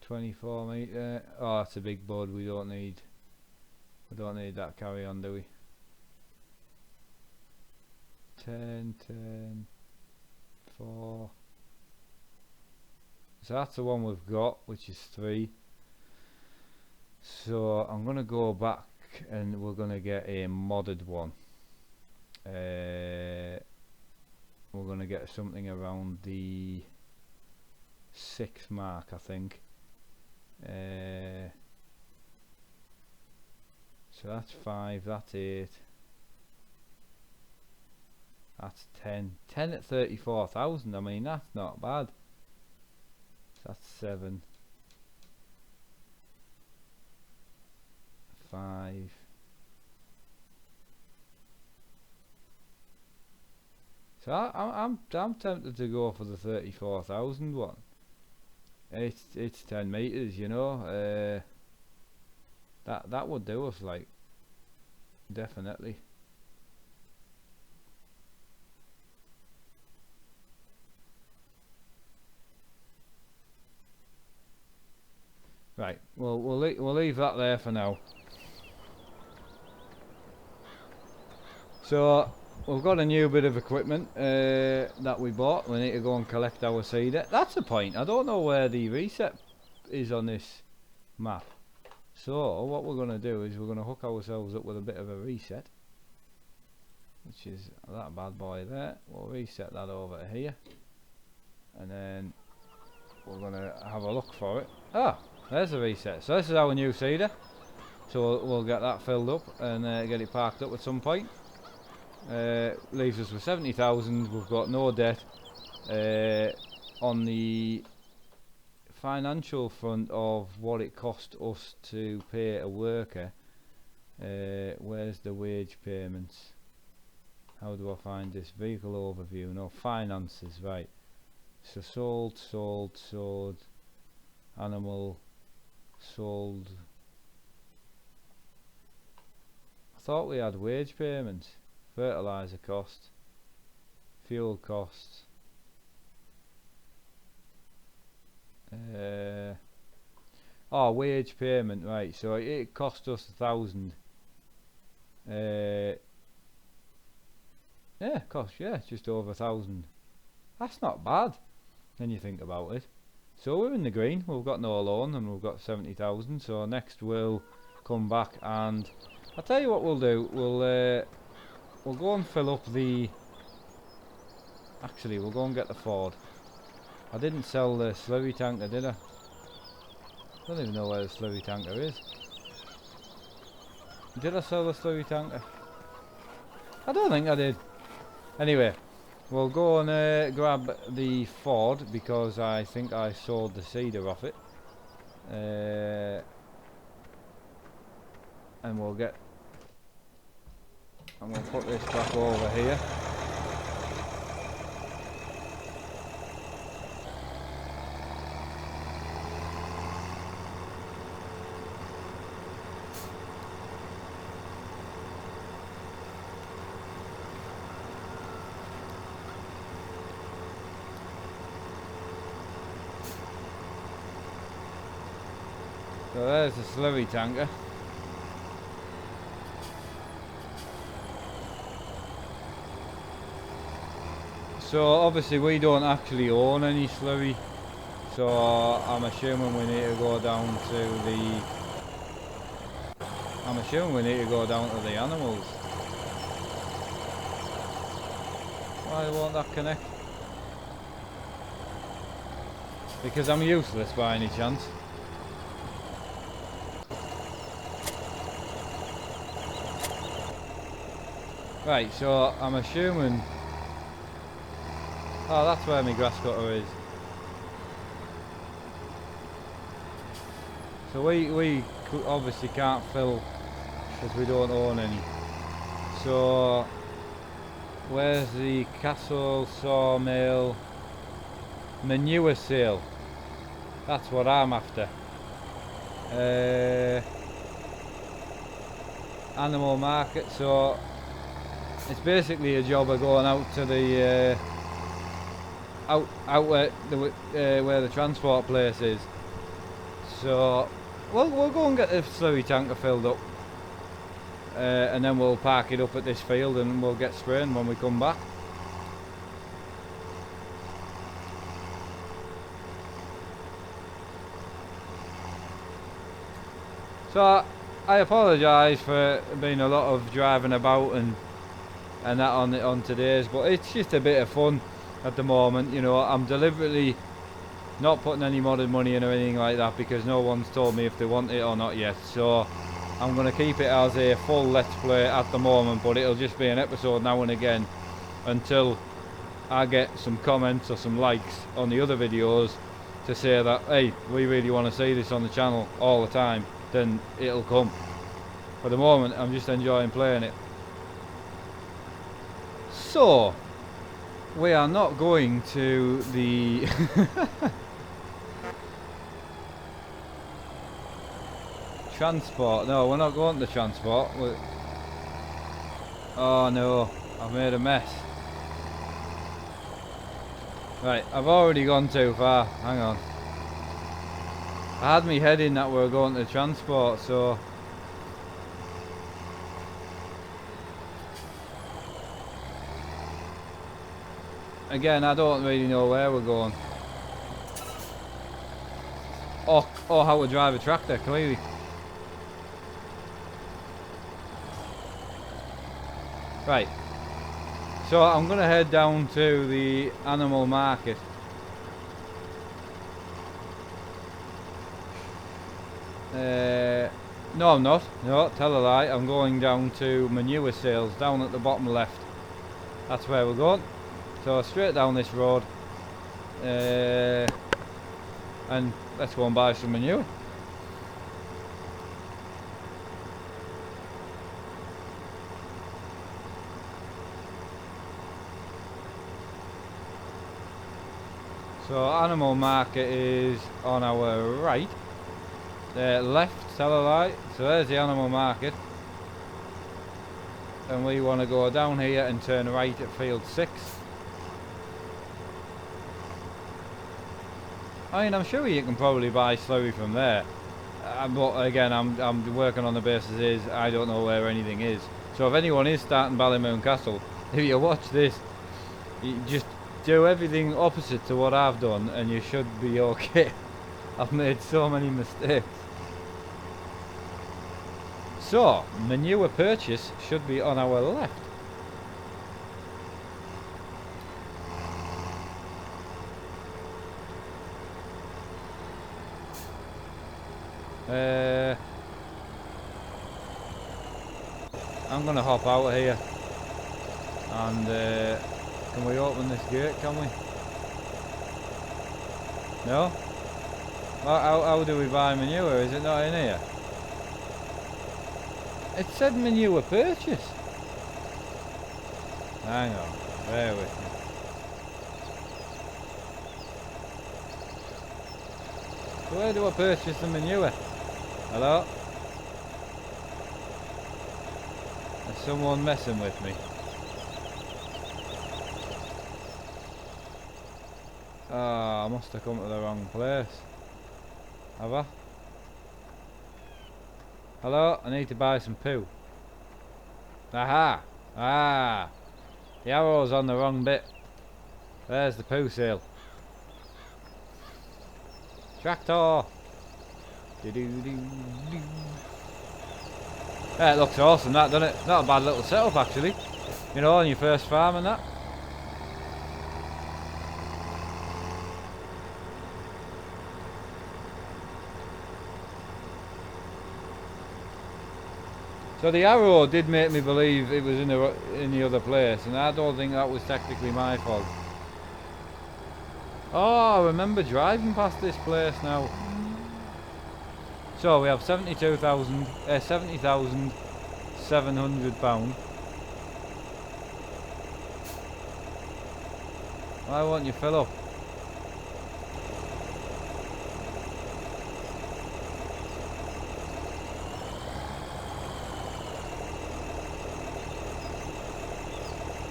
24 metre. Oh, that's a big bud. We don't need that carry on, do we? 10, 10, 4. So that's the one we've got, which is 3. So I'm gonna go back and we're gonna get a modded one. We're gonna get something around the 6 mark, I think. So that's 5, that's 8, that's 10. 10 at 34,000, I mean, that's not bad. That's 7, 5. So I'm tempted to go for the 34,000 one. It's 10 meters, you know. That would do us, like, definitely. Right, well we'll leave that there for now. So we've got a new bit of equipment that we bought. We need to go and collect our cedar. That's the point. I don't know where the reset is on this map. So what we're going to do is we're going to hook ourselves up with a bit of a reset, which is that bad boy there. We'll reset that over here, and then we're going to have a look for it. Ah, there's the reset. So this is our new cedar. So we'll get that filled up and get it parked up at some point. Leaves us with 70,000. We've got no debt. On the financial front of what it cost us to pay a worker, where's the wage payments? How do I find this? Vehicle overview. No, finances, right. So sold, animal, sold. I thought we had wage payments, fertilizer cost, fuel costs. Oh, wage payment, right. So it cost us 1,000. Yeah, just over 1,000. That's not bad when you think about it. So we're in the green. We've got no loan and we've got 70,000. So next we'll come back and I'll tell you what we'll do. We'll go and fill up the. Actually, we'll go and get the Ford. I didn't sell the slurry tanker, did I? I don't even know where the slurry tanker is. Did I sell the slurry tanker? I don't think I did. Anyway, we'll go and grab the Ford because I think I sold the cedar off it. And we'll get. And we'll put this back over here. So there's the slurry tanker. So obviously we don't actually own any slurry, so I'm assuming we need to go down to the. I'm assuming we need to go down to the animals. Why won't that connect? Because I'm useless by any chance. Right, so I'm assuming. Oh, that's where my grass cutter is. So we obviously can't fill because we don't own any. So where's the castle, sawmill, manure sale? That's what I'm after. Animal market. So it's basically a job of going out to the out where the transport place is. So we'll go and get the slurry tanker filled up, and then we'll park it up at this field and we'll get spraying when we come back. So I apologise for being a lot of driving about and that on today's, but it's just a bit of fun at the moment. You know, I'm deliberately not putting any modded money in or anything like that because no one's told me if they want it or not yet. So I'm going to keep it as a full let's play at the moment, but it'll just be an episode now and again until I get some comments or some likes on the other videos to say that, hey, we really want to see this on the channel all the time, then it'll come. For the moment, I'm just enjoying playing it. So, we are not going to the... transport. No, we're not going to the transport. Oh no, I've made a mess. Right, I've already gone too far. Hang on. I had me head in that we were going to the transport, so... Again, I don't really know where we're going. Or how to drive a tractor, clearly. Right. So I'm going to head down to the animal market. No, I'm not. No, tell a lie. I'm going down to manure sales, down at the bottom left. That's where we're going. So straight down this road. And let's go and buy some manure. So animal market is on our right. Left, tell a lie. So there's the animal market. And we want to go down here and turn right at field 6. I mean, I'm sure you can probably buy Slurry from there. But again, I'm working on the basis is I don't know where anything is. So if anyone is starting Ballymoon Castle, if you watch this, you just do everything opposite to what I've done and you should be okay. I've made so many mistakes. So, manure purchase should be on our left. I'm gonna hop out here and can we open this gate, can we? No? How do we buy manure? Is it not in here? It said manure purchase. Hang on, bear with me. So where do I purchase the manure? Hello? Is someone messing with me? Ah, I must have come to the wrong place. Have I? Hello? I need to buy some poo. Aha! Ah! The arrow's on the wrong bit. There's the poo sale. Tractor! Yeah, it looks awesome that, doesn't it? Not a bad little setup actually. You know, on your first farm and that. So the arrow did make me believe it was in the other place, and I don't think that was technically my fault. Oh, I remember driving past this place now. So we have £70,700. Why won't you fill up?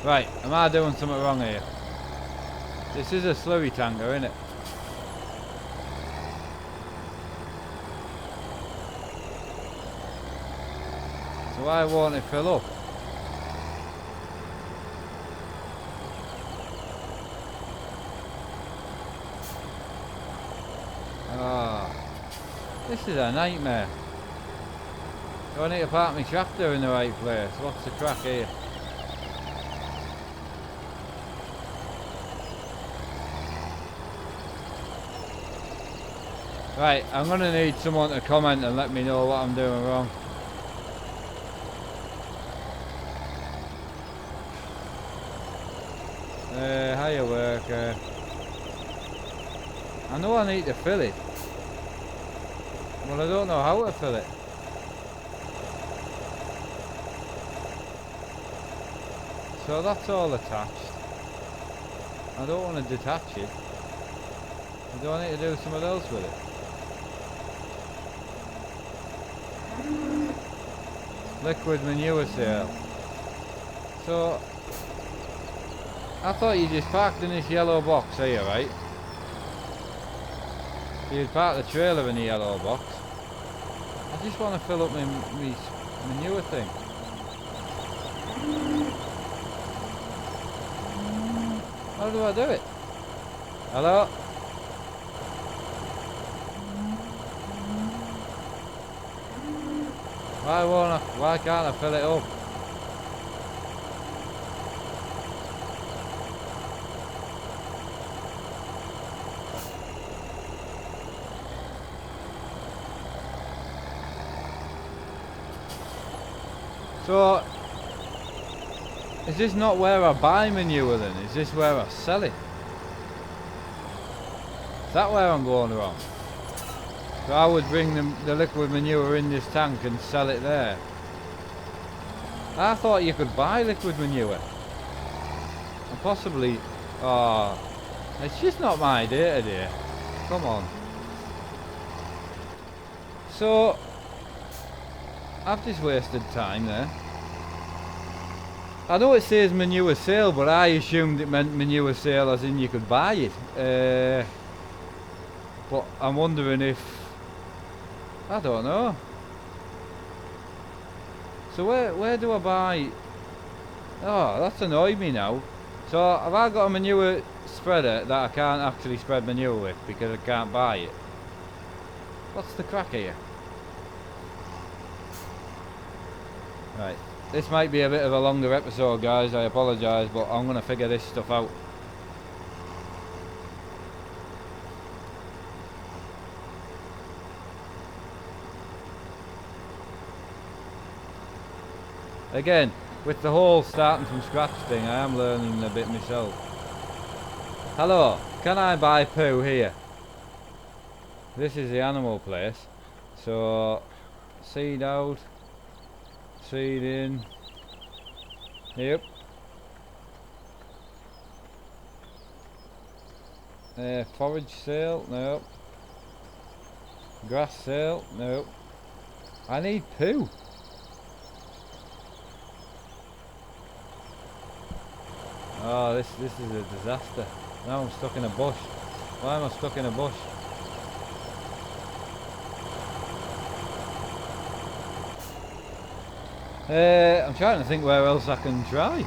Right, am I doing something wrong here? This is a slurry tanker, isn't it? So why won't it fill up? Ah, this is a nightmare. Do I need to park my tractor in the right place? What's the crack here? Right, I'm going to need someone to comment and let me know what I'm doing wrong. Hiya worker. I know I need to fill it. Well, I don't know how to fill it. So that's all attached. I don't want to detach it. Do I need to do something else with it? Liquid manure sale. So, I thought you just parked in this yellow box here, right? You'd park the trailer in the yellow box. I just want to fill up my manure thing. How do I do it? Hello? Why can't I fill it up? So, is this not where I buy manure then? Is this where I sell it? Is that where I'm going wrong? So I would bring the liquid manure in this tank and sell it there. I thought you could buy liquid manure. And possibly... Oh, it's just not my day today. Come on. So, I've just wasted time there. I know it says manure sale, but I assumed it meant manure sale as in you could buy it. But I'm wondering if... I don't know. So where do I buy... Oh, that's annoyed me now. So have I got a manure spreader that I can't actually spread manure with because I can't buy it? What's the crack here? Right. This might be a bit of a longer episode, guys. I apologise, but I'm going to figure this stuff out. Again, with the whole starting from scratch thing, I am learning a bit myself. Hello, can I buy poo here? This is the animal place. So, seed out, seed in. Yep. Forage sale, no. Grass sale, no. I need poo. Oh, this is a disaster. Now I'm stuck in a bush. Why am I stuck in a bush? I'm trying to think where else I can try.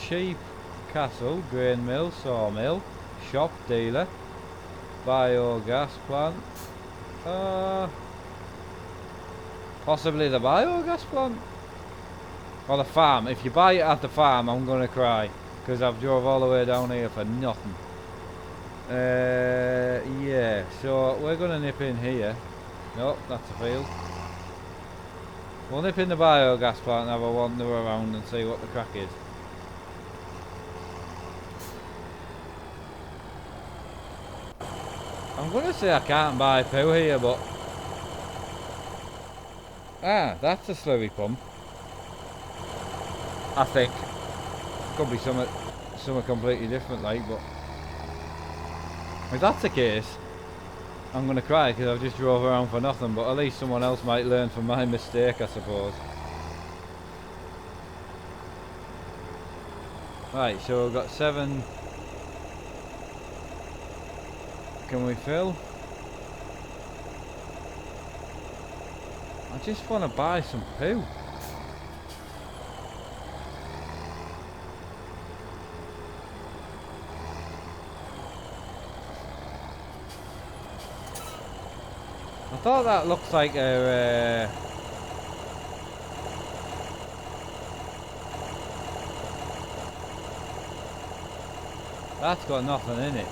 Sheep, castle, grain mill, sawmill, shop, dealer, biogas plant. Possibly the biogas plant. Or the farm. If you buy it at the farm, I'm gonna cry. Because I've drove all the way down here for nothing. Yeah, so we're gonna nip in here. Nope, that's a field. We'll nip in the biogas plant and have a wander around and see what the crack is. I'm gonna say I can't buy poo here, but... Ah, that's a slurry pump. I think. Could be something completely different, like, but... If that's the case, I'm gonna cry because I've just drove around for nothing, but at least someone else might learn from my mistake, I suppose. Right, so we've got 7. Can we fill? I just want to buy some poo. I thought that looks like a... that's got nothing in it.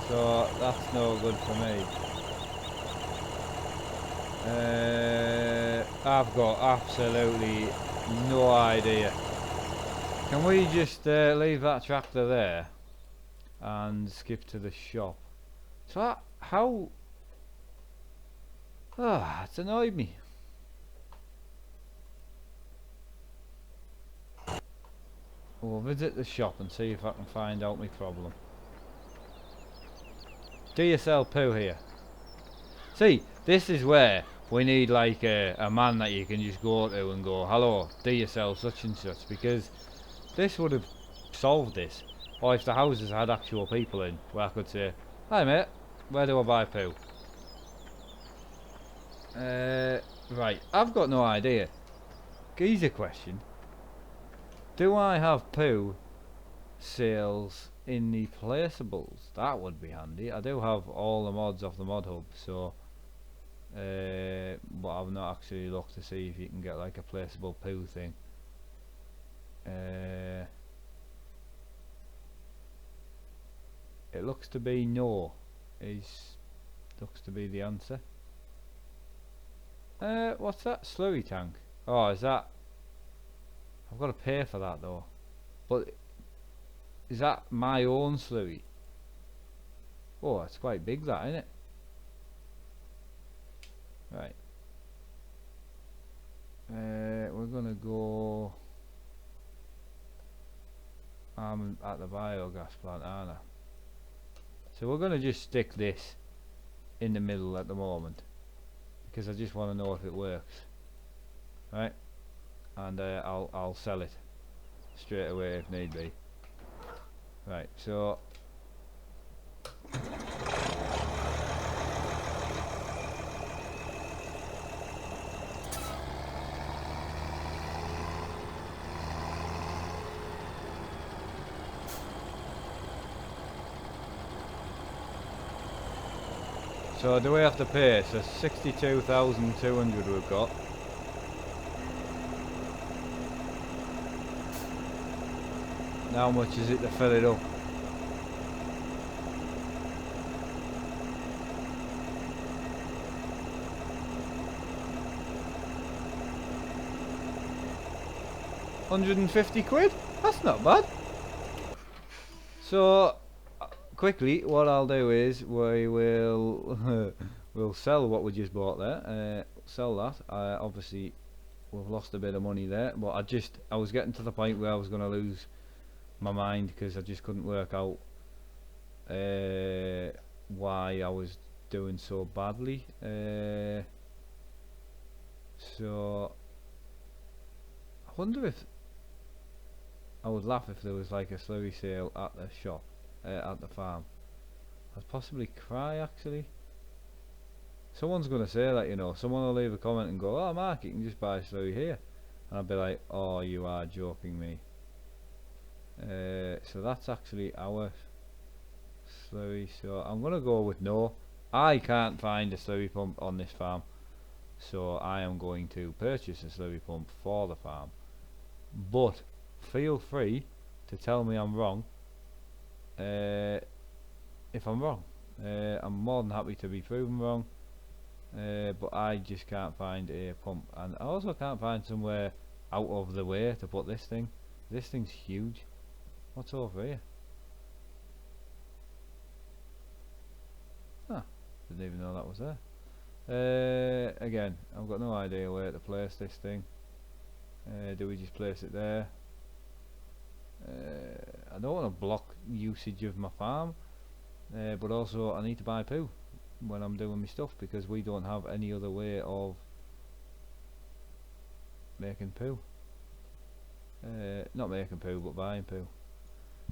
So that's no good for me. I've got absolutely no idea. Can we just leave that tractor there and skip to the shop? So how... ah, it's annoyed me. We'll visit the shop and see if I can find out my problem. Do you sell poo here? See, this is where we need like a man that you can just go to and go, hello, do you sell such and such? Because this would have solved this. Or if the houses had actual people in, where I could say, hi mate, where do I buy poo? Right, I've got no idea. Easy question. Do I have poo sales in the placeables? That would be handy. I do have all the mods off the mod hub, so but I've not actually looked to see if you can get like a placeable poo thing. It looks to be no. Looks to be the answer. What's that? Slurry tank. Oh, is that? I've got to pay for that though. But is that my own slurry? Oh, it's quite big, that, isn't it? Right. We're gonna go. I'm at the biogas plant, aren't I? So we're gonna just stick this in the middle at the moment because I just want to know if it works. Right. And I'll sell it straight away if need be. Right, so do we have to pay? So 62,200 we've got. How much is it to fill it up? £150? That's not bad. So quickly, what I'll do is we will we'll sell what we just bought there. Sell that. Obviously, we've lost a bit of money there, but I was getting to the point where I was going to lose my mind because I just couldn't work out why I was doing so badly. So I wonder if I would laugh if there was like a slurry sale at the shop, at the farm. I'd possibly cry actually. Someone's gonna say that, you know. Someone will leave a comment and go, "Oh, Mark, you can just buy slurry here," and I'll be like, "Oh, you are joking me." So that's actually our slurry. So I'm gonna go with no. I can't find a slurry pump on this farm, so I am going to purchase a slurry pump for the farm. But feel free to tell me I'm wrong. If I'm wrong, I'm more than happy to be proven wrong. But I just can't find a pump, and I also can't find somewhere out of the way to put this thing. This thing's huge. What's over here? Huh, didn't even know that was there. Again, I've got no idea where to place this thing. Do we just place it there? I don't want to block usage of my farm, but also I need to buy poo when I'm doing my stuff because we don't have any other way of making poo. Not making poo, but buying poo.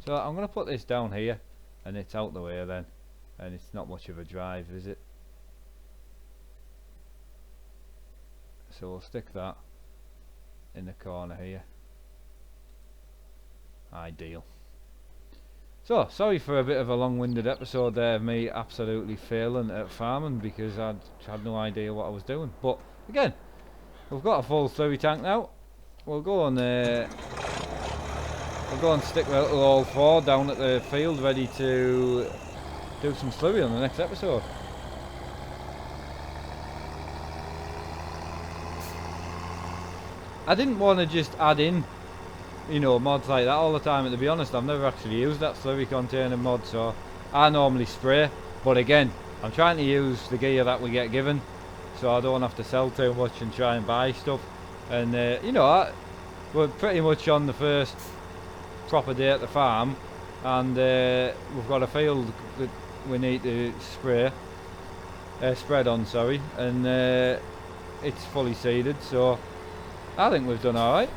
So I'm going to put this down here, and it's out the way then, and it's not much of a drive, is it? So we'll stick that in the corner here. Ideal. So, sorry for a bit of a long-winded episode there of me absolutely failing at farming because I had no idea what I was doing. But again, we've got a full slurry tank now. We'll go and stick the little all 4 down at the field, ready to do some slurry on the next episode. I didn't want to just add in, you know, mods like that all the time. And to be honest, I've never actually used that slurry container mod, so I normally spray. But again, I'm trying to use the gear that we get given, so I don't have to sell too much and try and buy stuff. And you know, we're pretty much on the first proper day at the farm, and we've got a field that we need to spread on, sorry, and it's fully seeded, so I think we've done alright.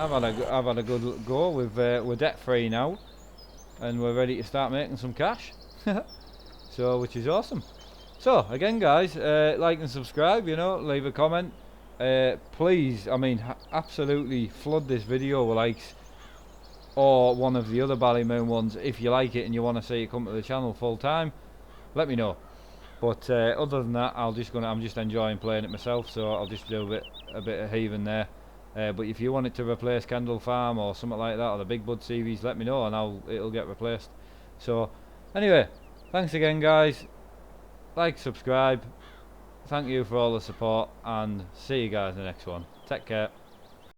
I've had a good go. We're debt free now, and we're ready to start making some cash. So, which is awesome. So again, guys, like and subscribe. You know, leave a comment. Please, I mean, absolutely flood this video with likes, or one of the other Ballymoon ones if you like it and you want to see it come to the channel full time. Let me know. But other than that, I'm just enjoying playing it myself, so I'll just do a bit of heaving there. But if you want it to replace Candle Farm or something like that, or the Big Bud series, let me know and it'll get replaced. So anyway, thanks again, guys. Like, subscribe. Thank you for all the support, and see you guys in the next one. Take care.